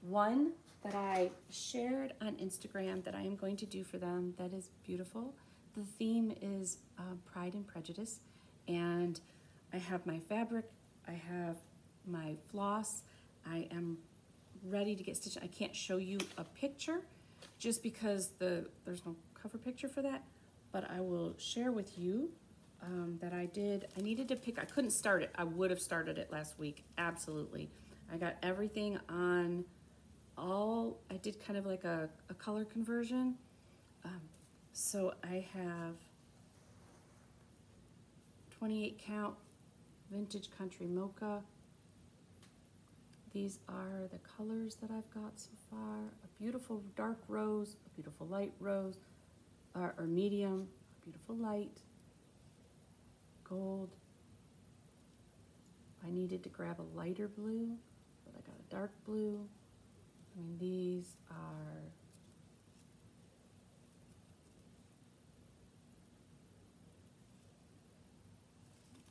one that I shared on Instagram that I am going to do for them that is beautiful. The theme is Pride and Prejudice, and I have my fabric, I have my floss, I am ready to get stitched. I can't show you a picture just because there's no cover picture for that, but I will share with you that I needed to pick, I couldn't start it. I would have started it last week, absolutely. I got everything on I did kind of like a color conversion. So I have 28 count Vintage Country Mocha. These are the colors that I've got so far. A beautiful dark rose, a beautiful light rose, or medium, a beautiful light, gold. I needed to grab a lighter blue, but I got a dark blue. I mean, these are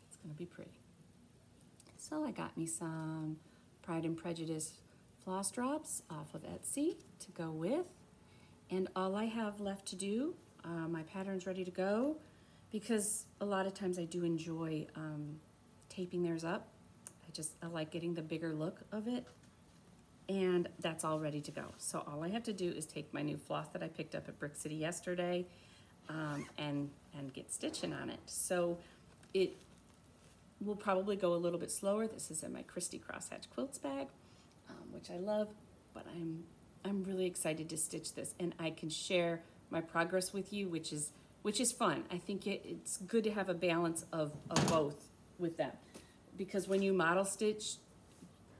it's gonna be pretty. So I got me some Pride and Prejudice floss drops off of Etsy to go with, and all I have left to do, my pattern's ready to go, because a lot of times I do enjoy taping theirs up. I like getting the bigger look of it, and that's all ready to go. So all I have to do is take my new floss that I picked up at Brick City yesterday and get stitching on it. So it will probably go a little bit slower. This is in my Christy Crosshatch Quilts bag, which I love, but I'm really excited to stitch this, and I can share my progress with you, which is fun. I think it's good to have a balance of both with them, because when you model stitch,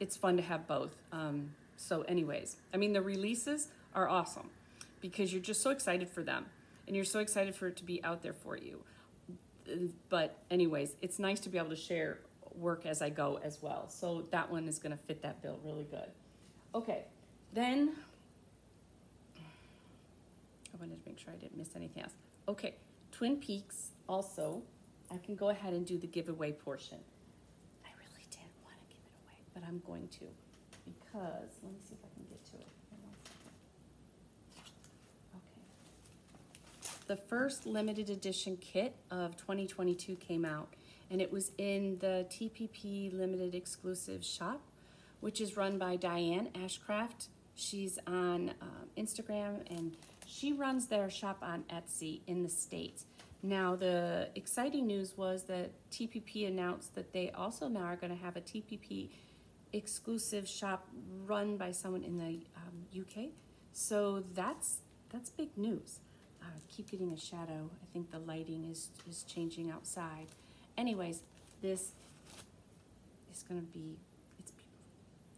it's fun to have both. So anyways, I mean, the releases are awesome because you're just so excited for them, and you're so excited for it to be out there for you. But anyways, it's nice to be able to share work as I go as well. So that one is gonna fit that bill really good. Okay, then I wanted to make sure I didn't miss anything else. Okay, Twin Peaks also, I can go ahead and do the giveaway portion. I really didn't want to give it away, but I'm going to, because, let me see if I can get to it. Okay. The first limited edition kit of 2022 came out, and it was in the TPP limited exclusive shop, which is run by Diane Ashcraft. She's on Instagram, and she runs their shop on Etsy in the States. Now, the exciting news was that TPP announced that they also now are going to have a TPP exclusive shop run by someone in the UK. So that's big news. I keep getting a shadow. I think the lighting is changing outside. Anyways, this is going to be, it's beautiful.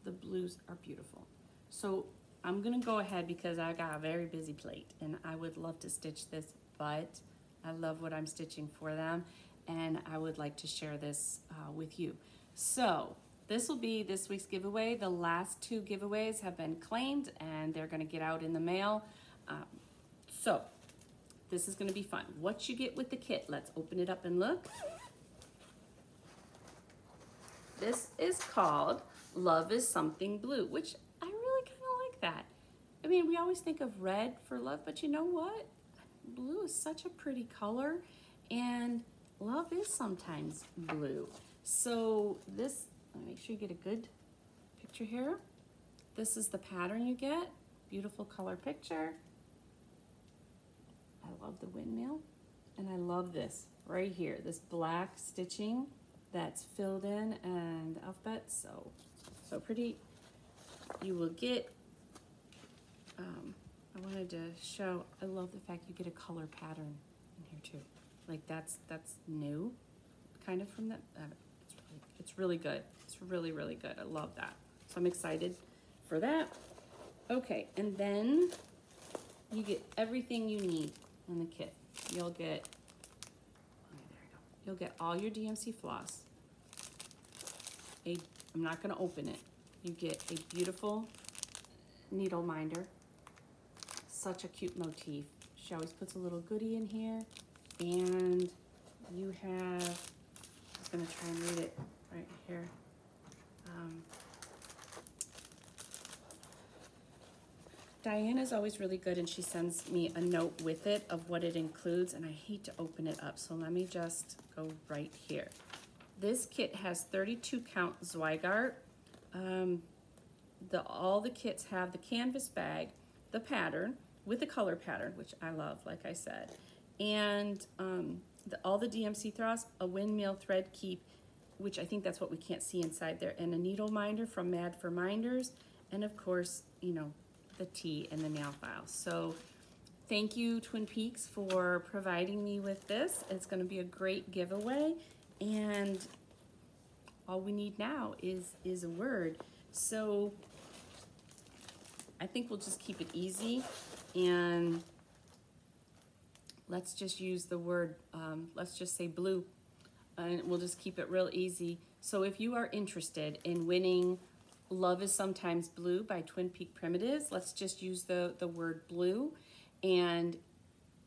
The blues are beautiful. So I'm gonna go ahead because I got a very busy plate and I would love to stitch this, but I love what I'm stitching for them and I would like to share this with you. So this will be this week's giveaway. The last 2 giveaways have been claimed and they're gonna get out in the mail. So this is gonna be fun. What you get with the kit, let's open it up and look. This is called Love is Something Blue, which I really kind of like that. I mean, we always think of red for love, but you know what? Blue is such a pretty color, and love is sometimes blue. So this, make sure you get a good picture here. This is the pattern you get. Beautiful color picture. I love the windmill, and I love this right here, this black stitching that's filled in and alphabet, so pretty. You will get, I wanted to show, I love the fact you get a color pattern in here too. Like that's new, kind of from that. It's really good. It's really, really good. I love that. So I'm excited for that. Okay, and then you get everything you need in the kit. You'll get, you'll get all your DMC floss. I'm not gonna open it. You get a beautiful needle minder. Such a cute motif. She always puts a little goodie in here. And you have, I was gonna try and read it right here. Diane is always really good and she sends me a note with it of what it includes, and I hate to open it up, so let me just go right here. This kit has 32 count Zweigart. All the kits have the canvas bag, the pattern with the color pattern, which I love, like I said, and all the DMC throws, a windmill thread keep, which I think that's what we can't see inside there, and a needle minder from Mad for Minders, and of course, you know, the tea and the nail file. So thank you, Twin Peaks, for providing me with this. It's going to be a great giveaway, and all we need now is a word. So I think we'll just keep it easy, and let's just use the word, let's just say blue, and we'll just keep it real easy. So if you are interested in winning Love is Sometimes Blue by Twin Peak Primitives, let's just use the word blue, and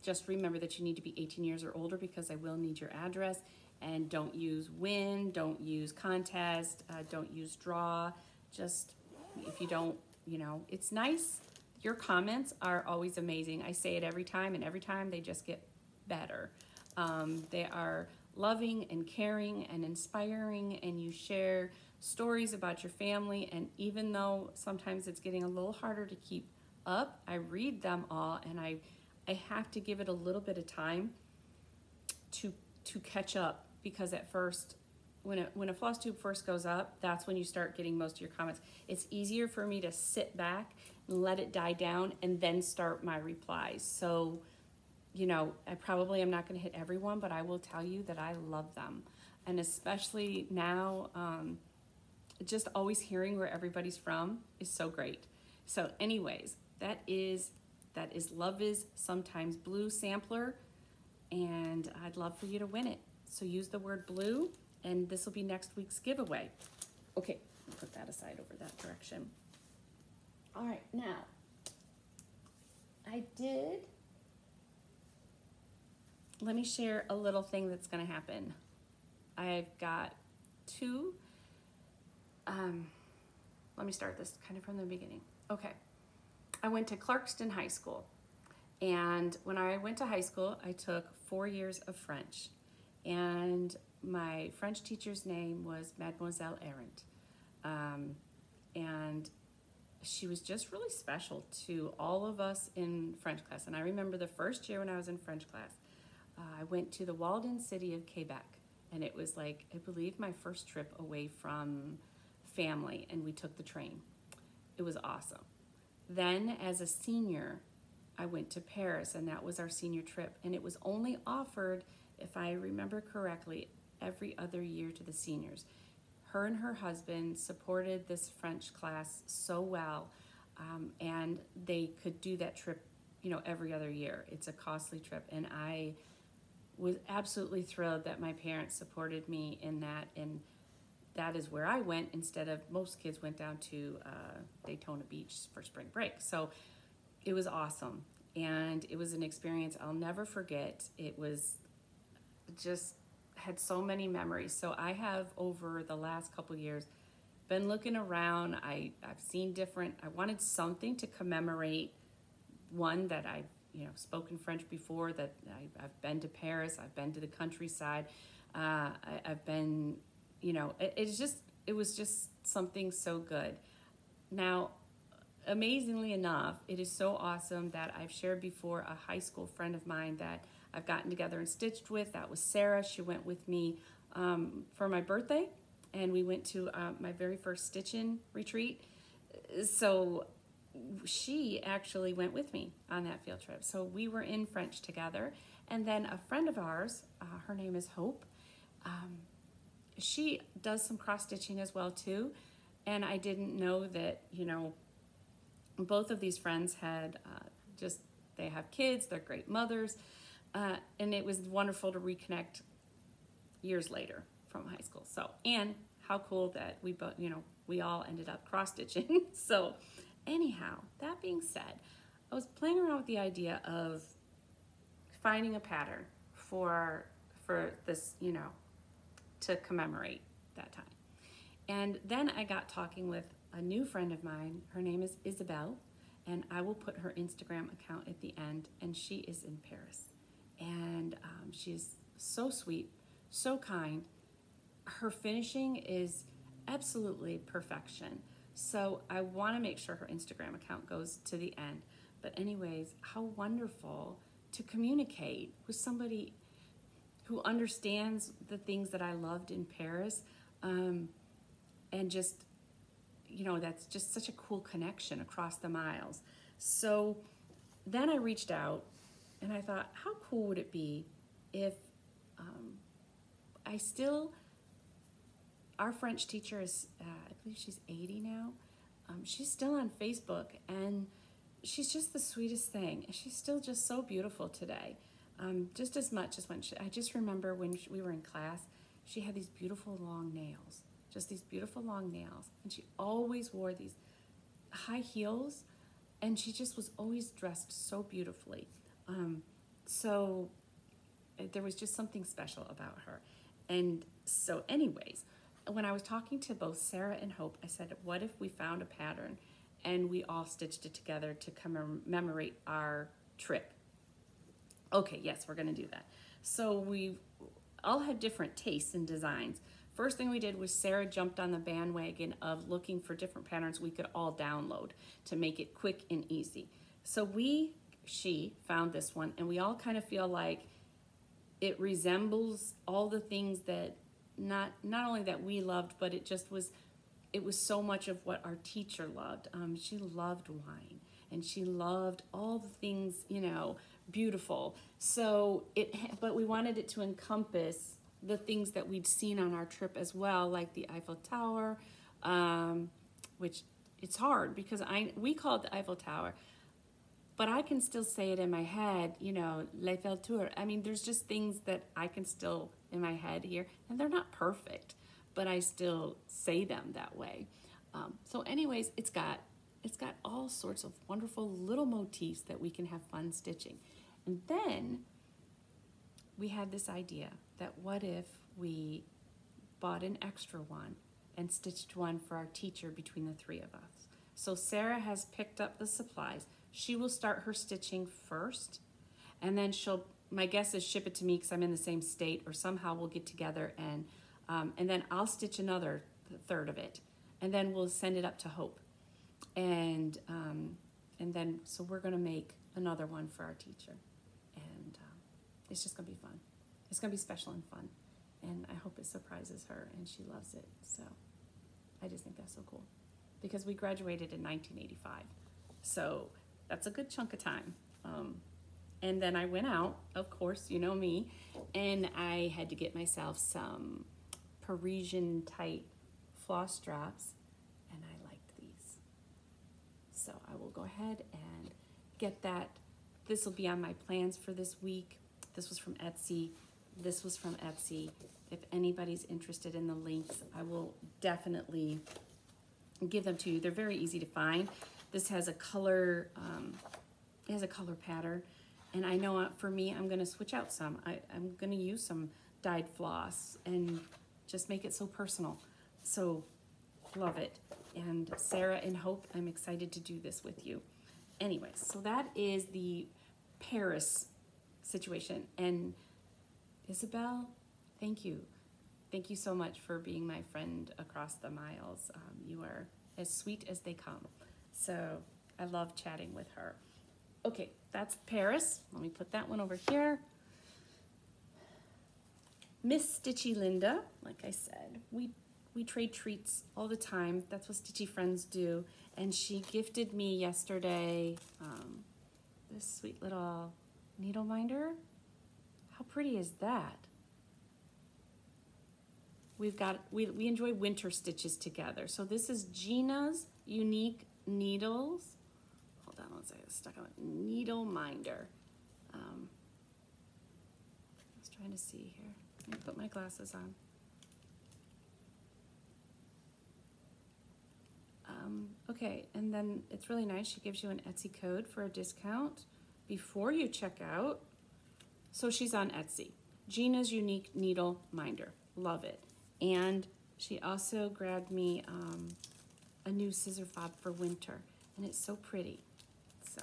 just remember that you need to be 18 years or older because I will need your address, and don't use win, don't use contest, don't use draw. Just, if you don't, you know, it's nice. Your comments are always amazing. I say it every time, and every time they just get better. They are loving and caring and inspiring, and you share stories about your family, and even though sometimes it's getting a little harder to keep up, I read them all, and I have to give it a little bit of time to catch up, because at first, when a floss tube first goes up, that's when you start getting most of your comments. It's easier for me to sit back and let it die down and then start my replies. So, you know, I probably am not going to hit everyone, but I will tell you that I love them, and especially now, just always hearing where everybody's from is so great. So anyways, that is Love is Sometimes Blue sampler, and I'd love for you to win it. So use the word blue, and this will be next week's giveaway. Okay, I'll put that aside over that direction. All right, now, let me share a little thing that's gonna happen. I've got 2, let me start this kind of from the beginning. Okay, I went to Clarkston High School, and when I went to high school, I took 4 years of French, and my French teacher's name was Mademoiselle Arendt, and she was just really special to all of us in French class. And I remember the first year when I was in French class, I went to the walled-in city of Quebec, and it was like, I believe, my first trip away from family, and we took the train. It was awesome. Then as a senior, I went to Paris, and that was our senior trip, and it was only offered, if I remember correctly, every other year to the seniors. Her and her husband supported this French class so well. and they could do that trip, every other year. It's a costly trip, and I was absolutely thrilled that my parents supported me in that, and that is where I went instead of most kids went down to Daytona Beach for spring break. So it was awesome, and it was an experience I'll never forget. It was just had so many memories. So I have, over the last couple years, been looking around. I've seen different. I wanted something to commemorate one that I've spoken French before. That I've been to Paris. I've been to the countryside. I've been. It was just something so good. Now, amazingly enough, it is so awesome that I've shared before a high school friend of mine that I've gotten together and stitched with. That was Sarah. She went with me for my birthday, and we went to my very first stitching retreat. So she actually went with me on that field trip. So we were in French together. And then a friend of ours, her name is Hope, she does some cross stitching as well too. And I didn't know that, both of these friends had they have kids, they're great mothers. And it was wonderful to reconnect years later from high school. So, and how cool that we both, we all ended up cross stitching. So anyhow, that being said, I was playing around with the idea of finding a pattern for this, to commemorate that time. And then I got talking with a new friend of mine. Her name is Isabel, and I will put her Instagram account at the end, and she is in Paris. And she's so sweet, so kind. Her finishing is absolutely perfection. So I want to make sure her Instagram account goes to the end. But anyways, how wonderful to communicate with somebody who understands the things that I loved in Paris. And just, that's just such a cool connection across the miles. So then I reached out and I thought, how cool would it be if our French teacher is, I believe she's 80 now. She's still on Facebook, and she's just the sweetest thing. She's still just so beautiful today. Just as much as I just remember when we were in class, she had these beautiful long nails, just these beautiful long nails. And she always wore these high heels, and she just was always dressed so beautifully. So there was just something special about her. And so anyways, when I was talking to both Sarah and Hope, I said, what if we found a pattern and we all stitched it together to commemorate our trip? Okay, yes, we're gonna do that. So we all had different tastes and designs. First thing we did was Sarah jumped on the bandwagon of looking for different patterns we could all download to make it quick and easy. So she found this one, and we all kind of feel like it resembles all the things that not only that we loved, but it was so much of what our teacher loved. She loved wine, and she loved all the things, beautiful. So but we wanted it to encompass the things that we'd seen on our trip as well, like the Eiffel Tower, which it's hard because we call it the Eiffel Tower, but I can still say it in my head, l'Eiffel Tour. I mean, there's just things that I can still in my head here, and they're not perfect, but I still say them that way. So anyways, it's got all sorts of wonderful little motifs that we can have fun stitching. And then we had this idea that what if we bought an extra one and stitched one for our teacher between the three of us. So Sarah has picked up the supplies. She will start her stitching first, and then my guess is ship it to me because I'm in the same state, or somehow we'll get together and then I'll stitch another third of it, and then we'll send it up to Hope. And then, so we're gonna make another one for our teacher, and it's just gonna be fun. It's gonna be special and fun, and I hope it surprises her, and she loves it. So I just think that's so cool, because we graduated in 1985, so that's a good chunk of time. And then I went out, of course, you know me, and I had to get myself some Parisian tight floss straps, and I liked these. So I will go ahead and get that. This will be on my plans for this week. This was from Etsy. This was from Etsy. If anybody's interested in the links, I will definitely give them to you. They're very easy to find. This has a color, it has a color pattern. And I know for me, I'm gonna switch out some. I'm gonna use some dyed floss and just make it so personal. So love it. And Sarah and Hope, I'm excited to do this with you. Anyways, so that is the Paris situation. And Isabel, thank you. Thank you so much for being my friend across the miles. You are as sweet as they come. So I love chatting with her. Okay, that's Paris. Let me put that one over here. Miss Stitchy Linda, like I said, we trade treats all the time. That's what Stitchy friends do. And she gifted me yesterday this sweet little needle minder. How pretty is that? We enjoy winter stitches together. So this is Gina's Unique Needles. Hold on one second, stuck on it. Needle minder. I was trying to see here. Let me put my glasses on. Okay, and then it's really nice. She gives you an Etsy code for a discount before you check out. So she's on Etsy. Gina's Unique Needle Minder. Love it. And she also grabbed me a new scissor fob for winter, and it's so pretty. So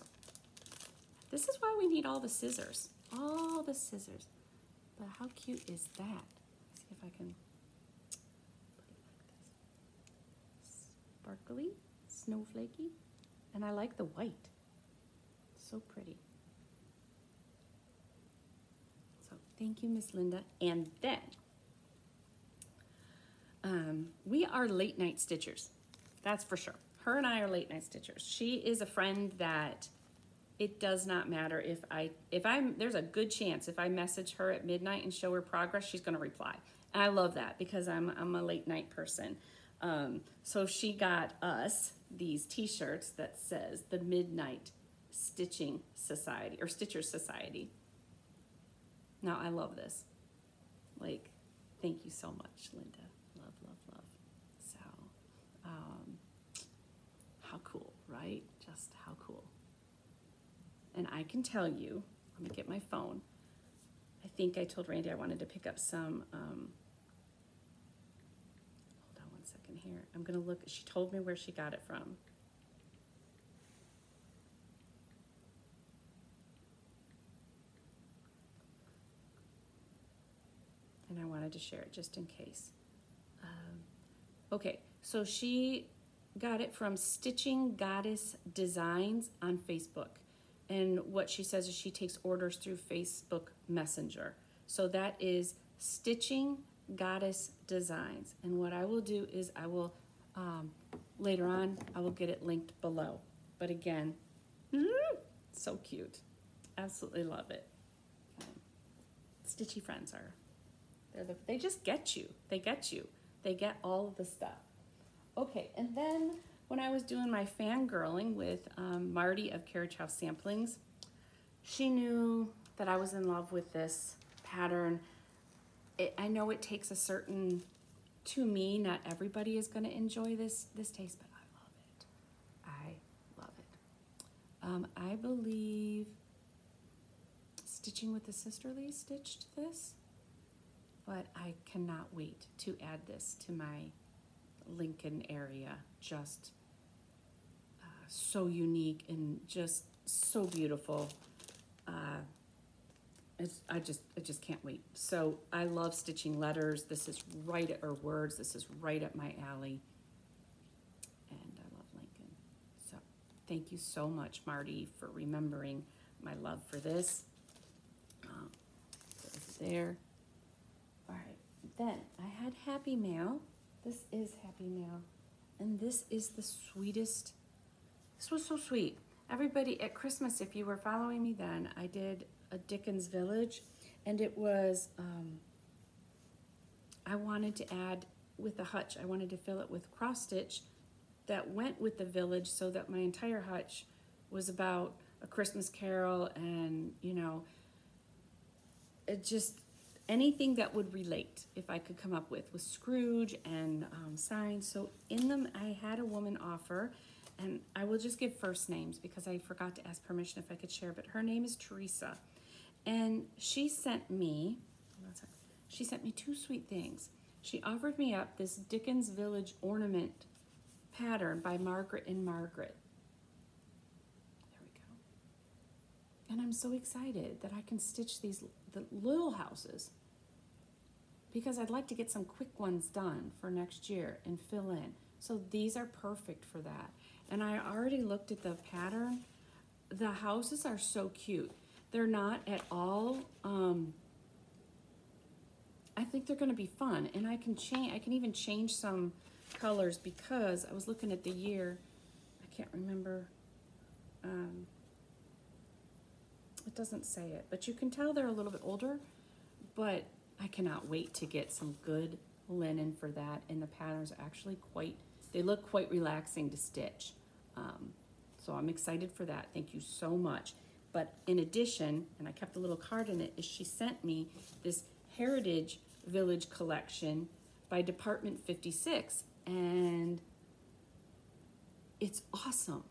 this is why we need all the scissors. All the scissors. But how cute is that? Let's see if I can put it like this. Sparkly, snowflakey, and I like the white. So pretty. So thank you, Miss Linda. And then we are late night stitchers. That's for sure. Her and I are late night stitchers. She is a friend that it does not matter if I'm there's a good chance if I message her at midnight and show her progress, she's gonna reply. And I love that because I'm a late night person. So she got us these t-shirts that says the Midnight Stitching Society or Stitchers Society. Now I love this. Like, thank you so much, Linda. Love, love, love. So, how cool, right? Just how cool. And I can tell you, let me get my phone. I think I told Randy I wanted to pick up some, hold on one second here. I'm gonna look, she told me where she got it from. And I wanted to share it just in case. Okay, so she got it from Stitching Goddess Designs on Facebook. And what she says is she takes orders through Facebook Messenger. So that is Stitching Goddess Designs. And what I will do is I will, later on, I will get it linked below. But again, so cute. Absolutely love it. Stitchy friends are, they just get you. They get you. They get all of the stuff. Okay, and then when I was doing my fangirling with Marty of Carriage House Samplings, she knew that I was in love with this pattern. I know it takes a certain, to me, not everybody is going to enjoy this taste, but I love it. I believe Stitching with the Sisterly stitched this, but I cannot wait to add this to my Lincoln area. Just so unique and just so beautiful. I just can't wait. So I love stitching letters. This is right at, or words. This is right up my alley. And I love Lincoln. So thank you so much, Marty, for remembering my love for this. There. All right. Then I had Happy Mail. This is Happy Mail. And this is the sweetest. This was so sweet. Everybody at Christmas, if you were following me then, I did a Dickens Village, and it was, I wanted to add, with the hutch, I wanted to fill it with cross stitch that went with the village, so that my entire hutch was about a Christmas carol, and it just anything that would relate, if I could come up with Scrooge and signs. So in them, I had a woman offer, and I will just give first names because I forgot to ask permission if I could share, but her name is Teresa. And she sent me two sweet things. She offered me up this Dickens Village ornament pattern by Margaret and Margaret. There we go. And I'm so excited that I can stitch the little houses, because I'd like to get some quick ones done for next year and fill in. So these are perfect for that. And I already looked at the pattern. The houses are so cute. They're not at all, I think they're gonna be fun. And I can even change some colors, because I was looking at the year. I can't remember, it doesn't say it, but you can tell they're a little bit older. But I cannot wait to get some good linen for that. And the patterns are actually they look quite relaxing to stitch. So I'm excited for that. Thank you so much. But in addition, and I kept a little card in it, is she sent me this Heritage Village collection by Department 56. And it's awesome.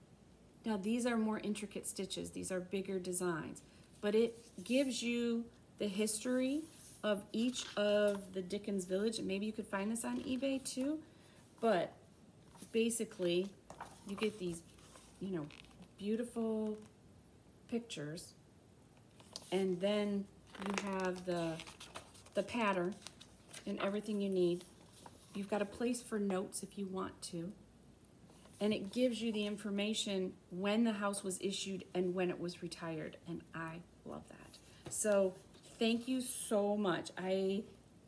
Now, these are more intricate stitches. These are bigger designs. But it gives you the history of each of the Dickens Village. And maybe you could find this on eBay too. But basically, you get these, beautiful pictures. And then you have the pattern and everything you need. You've got a place for notes if you want to. And it gives you the information when the house was issued and when it was retired. And I love that. So thank you so much. I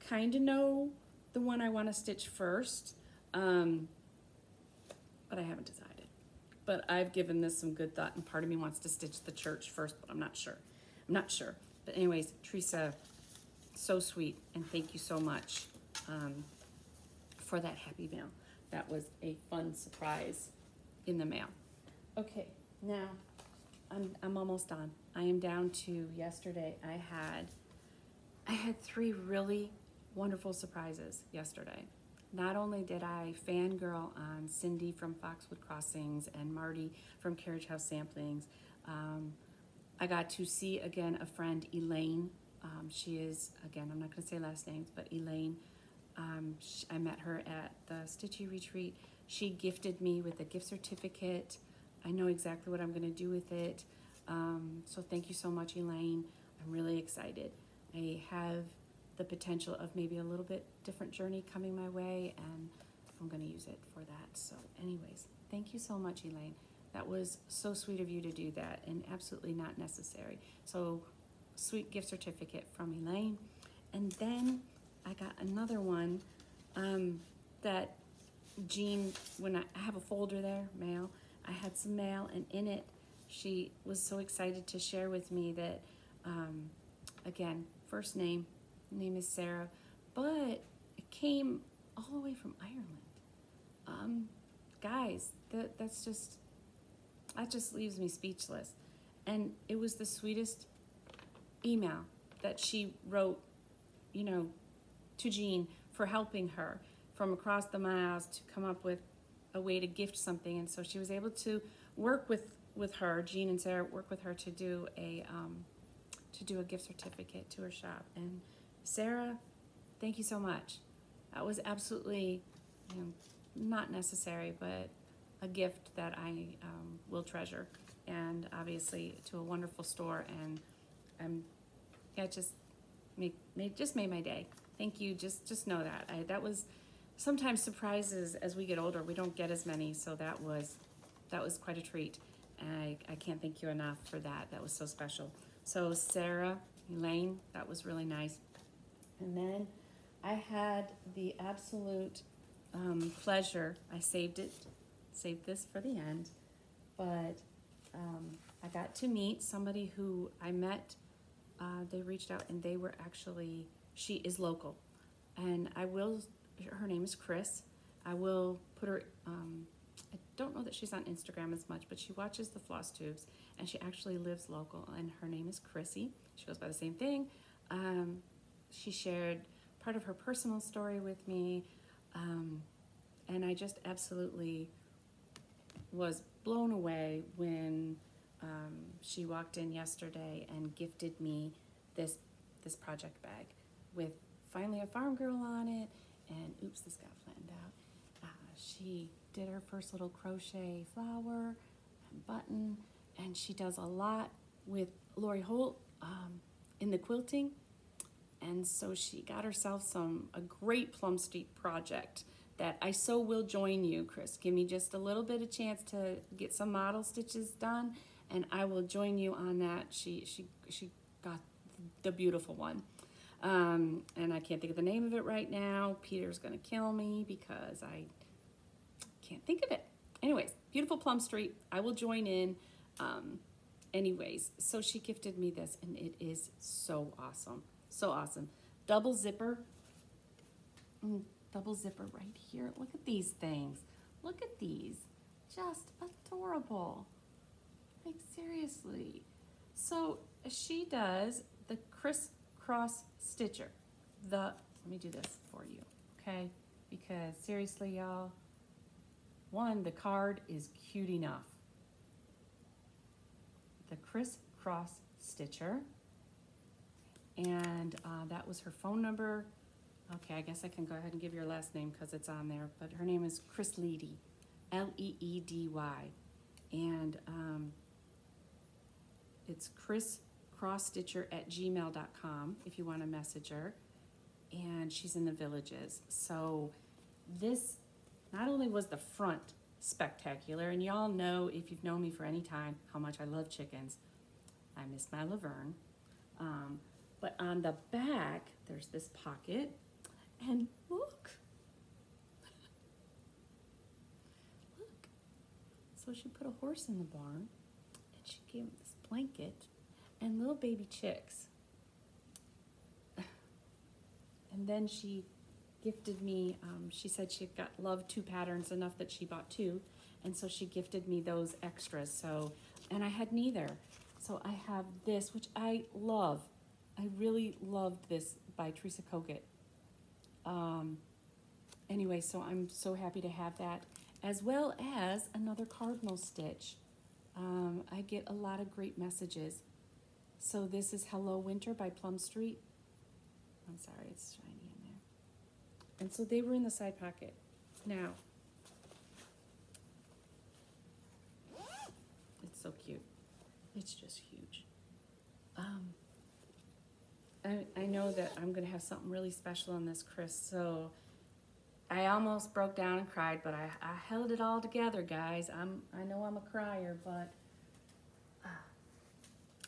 kind of know the one I want to stitch first, but I haven't decided. But I've given this some good thought, and part of me wants to stitch the church first, but I'm not sure. But anyways, Teresa, so sweet, and thank you so much for that happy mail. That was a fun surprise in the mail. Okay, now I'm almost done. I am down to yesterday. I had 3 really wonderful surprises yesterday. Not only did I fangirl on Cindy from Foxwood Crossings and Marty from Carriage House Samplings, I got to see again a friend, Elaine. She is, again, I'm not going to say last names, but Elaine. I met her at the Stitchy Retreat. She gifted me with a gift certificate. I know exactly what I'm going to do with it. So thank you so much, Elaine. I'm really excited. I have the potential of maybe a little bit different journey coming my way, and I'm going to use it for that. So anyways, thank you so much, Elaine. That was so sweet of you to do that, and absolutely not necessary. So sweet gift certificate from Elaine. And then I got another one that Jean, when I have a folder there, mail, I had some mail, and in it, she was so excited to share with me that, again, first name is Sarah, but it came all the way from Ireland. Guys, that just leaves me speechless. And it was the sweetest email that she wrote, to Jean for helping her from across the miles to come up with a way to gift something. And so she was able to work with her, Jean and Sarah, work with her to do a gift certificate to her shop. And Sarah, thank you so much. That was absolutely, not necessary, but a gift that I will treasure. And obviously to a wonderful store, and it just made my day. Thank you. Just know that. That was sometimes surprises as we get older. We don't get as many, so that was quite a treat. And I can't thank you enough for that. That was so special. So Sarah, Elaine, that was really nice. And then I had the absolute pleasure. I saved this for the end, but I got to meet somebody who I met. They reached out, and she is local, and her name is Chris. I will put her I don't know that she's on Instagram as much, but she watches the Floss Tubes, and she actually lives local, and her name is Chrissy. She goes by the same thing. She shared part of her personal story with me, and I just absolutely was blown away when she walked in yesterday and gifted me this project bag with finally a farm girl on it, and oops, this got flattened out. She did her first little crochet flower and button, and she does a lot with Lori Holt in the quilting, and so she got herself a great Plum Street project that I so will join you, Chris. Give me just a little bit of chance to get some model stitches done, and I will join you on that. She got the beautiful one. And I can't think of the name of it right now. Peter's gonna kill me because I can't think of it. Anyways, beautiful Plum Street. I will join in. Anyways, so she gifted me this, and it is so awesome. So awesome. Double zipper. Double zipper right here. Look at these things. Look at these. Just adorable. Like, seriously. So she does the crisscross stitcher. Let me do this for you, okay? Because seriously, y'all, one, the card is cute enough. The crisscross stitcher. And that was her phone number. Okay, I guess I can go ahead and give your last name because it's on there. But her name is Chris Leedy, Leedy. And it's chriscrossstitcher@gmail.com if you want to message her. And she's in the Villages. So this not only was the front spectacular, and y'all know, if you've known me for any time, how much I love chickens. I miss my Laverne. But on the back, there's this pocket. And look. Look. So she put a horse in the barn, and she gave him this blanket and little baby chicks. And then she gifted me, she said she loved 2 patterns, enough that she bought 2. And so she gifted me those extras. So, and I had neither. So I have this, which I love. I really loved this by Teresa Kogut. Anyway, so I'm so happy to have that, as well as another cardinal stitch. I get a lot of great messages. So this is Hello Winter by Plum Street. I'm sorry, it's shiny in there. And so they were in the side pocket. Now, it's so cute. It's just huge. I know that I'm gonna have something really special on this, Chris, so I almost broke down and cried, but I held it all together, guys. I know I'm a crier, but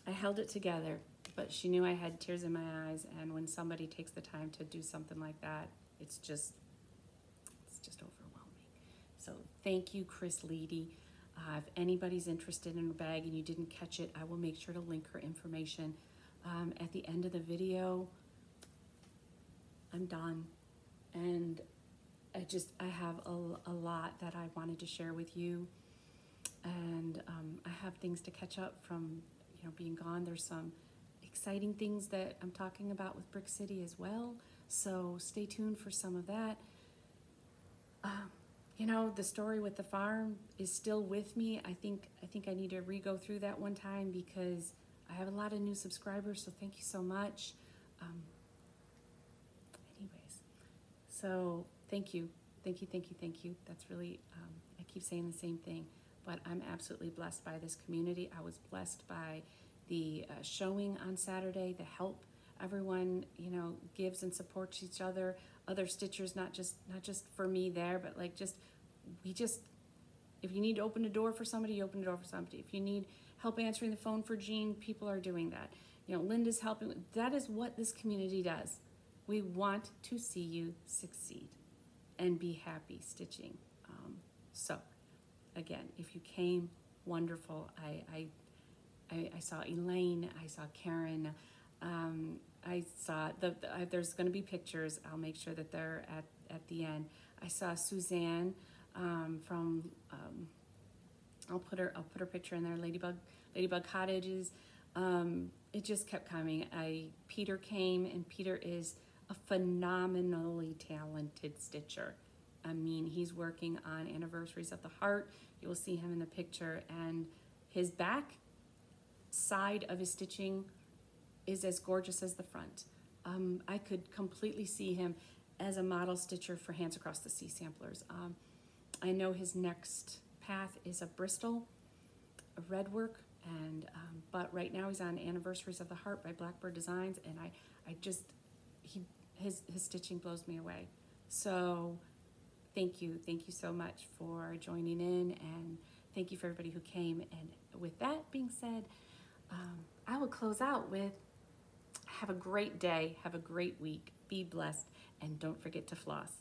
I held it together. But she knew I had tears in my eyes, and when somebody takes the time to do something like that, it's just overwhelming. So thank you, Chris Leedy. If anybody's interested in her bag and you didn't catch it, I will make sure to link her information at the end of the video. I'm done, and I have a lot that I wanted to share with you, and I have things to catch up from being gone. There's some exciting things that I'm talking about with Brick City as well, so stay tuned for some of that. The story with the farm is still with me. I think I need to re-go through that one time because I have a lot of new subscribers, so thank you so much. Anyways, so thank you. That's really, I keep saying the same thing, but I'm absolutely blessed by this community. I was blessed by the showing on Saturday, the help everyone gives and supports each other. Other stitchers, not just for me there, but if you need to open a door for somebody, you open a door for somebody. If you need help answering the phone for Jean, people are doing that. Linda's helping. That is what this community does. We want to see you succeed and be happy stitching. So again, if you came, wonderful. I saw Elaine, I saw Karen, I saw there's going to be pictures. I'll make sure that they're at the end. I saw Suzanne. I'll put her picture in there. Ladybug Cottages. It just kept coming. Peter came, and Peter is a phenomenally talented stitcher. I mean, he's working on Anniversaries of the Heart. You will see him in the picture, and his back side of his stitching is as gorgeous as the front. I could completely see him as a model stitcher for Hands Across the Sea samplers. I know his next path is a Bristol, a red work, and but right now he's on Anniversaries of the Heart by Blackbird Designs, and his stitching blows me away. So thank you so much for joining in, and thank you for everybody who came. And with that being said, I will close out with, have a great day, have a great week, be blessed, and don't forget to floss.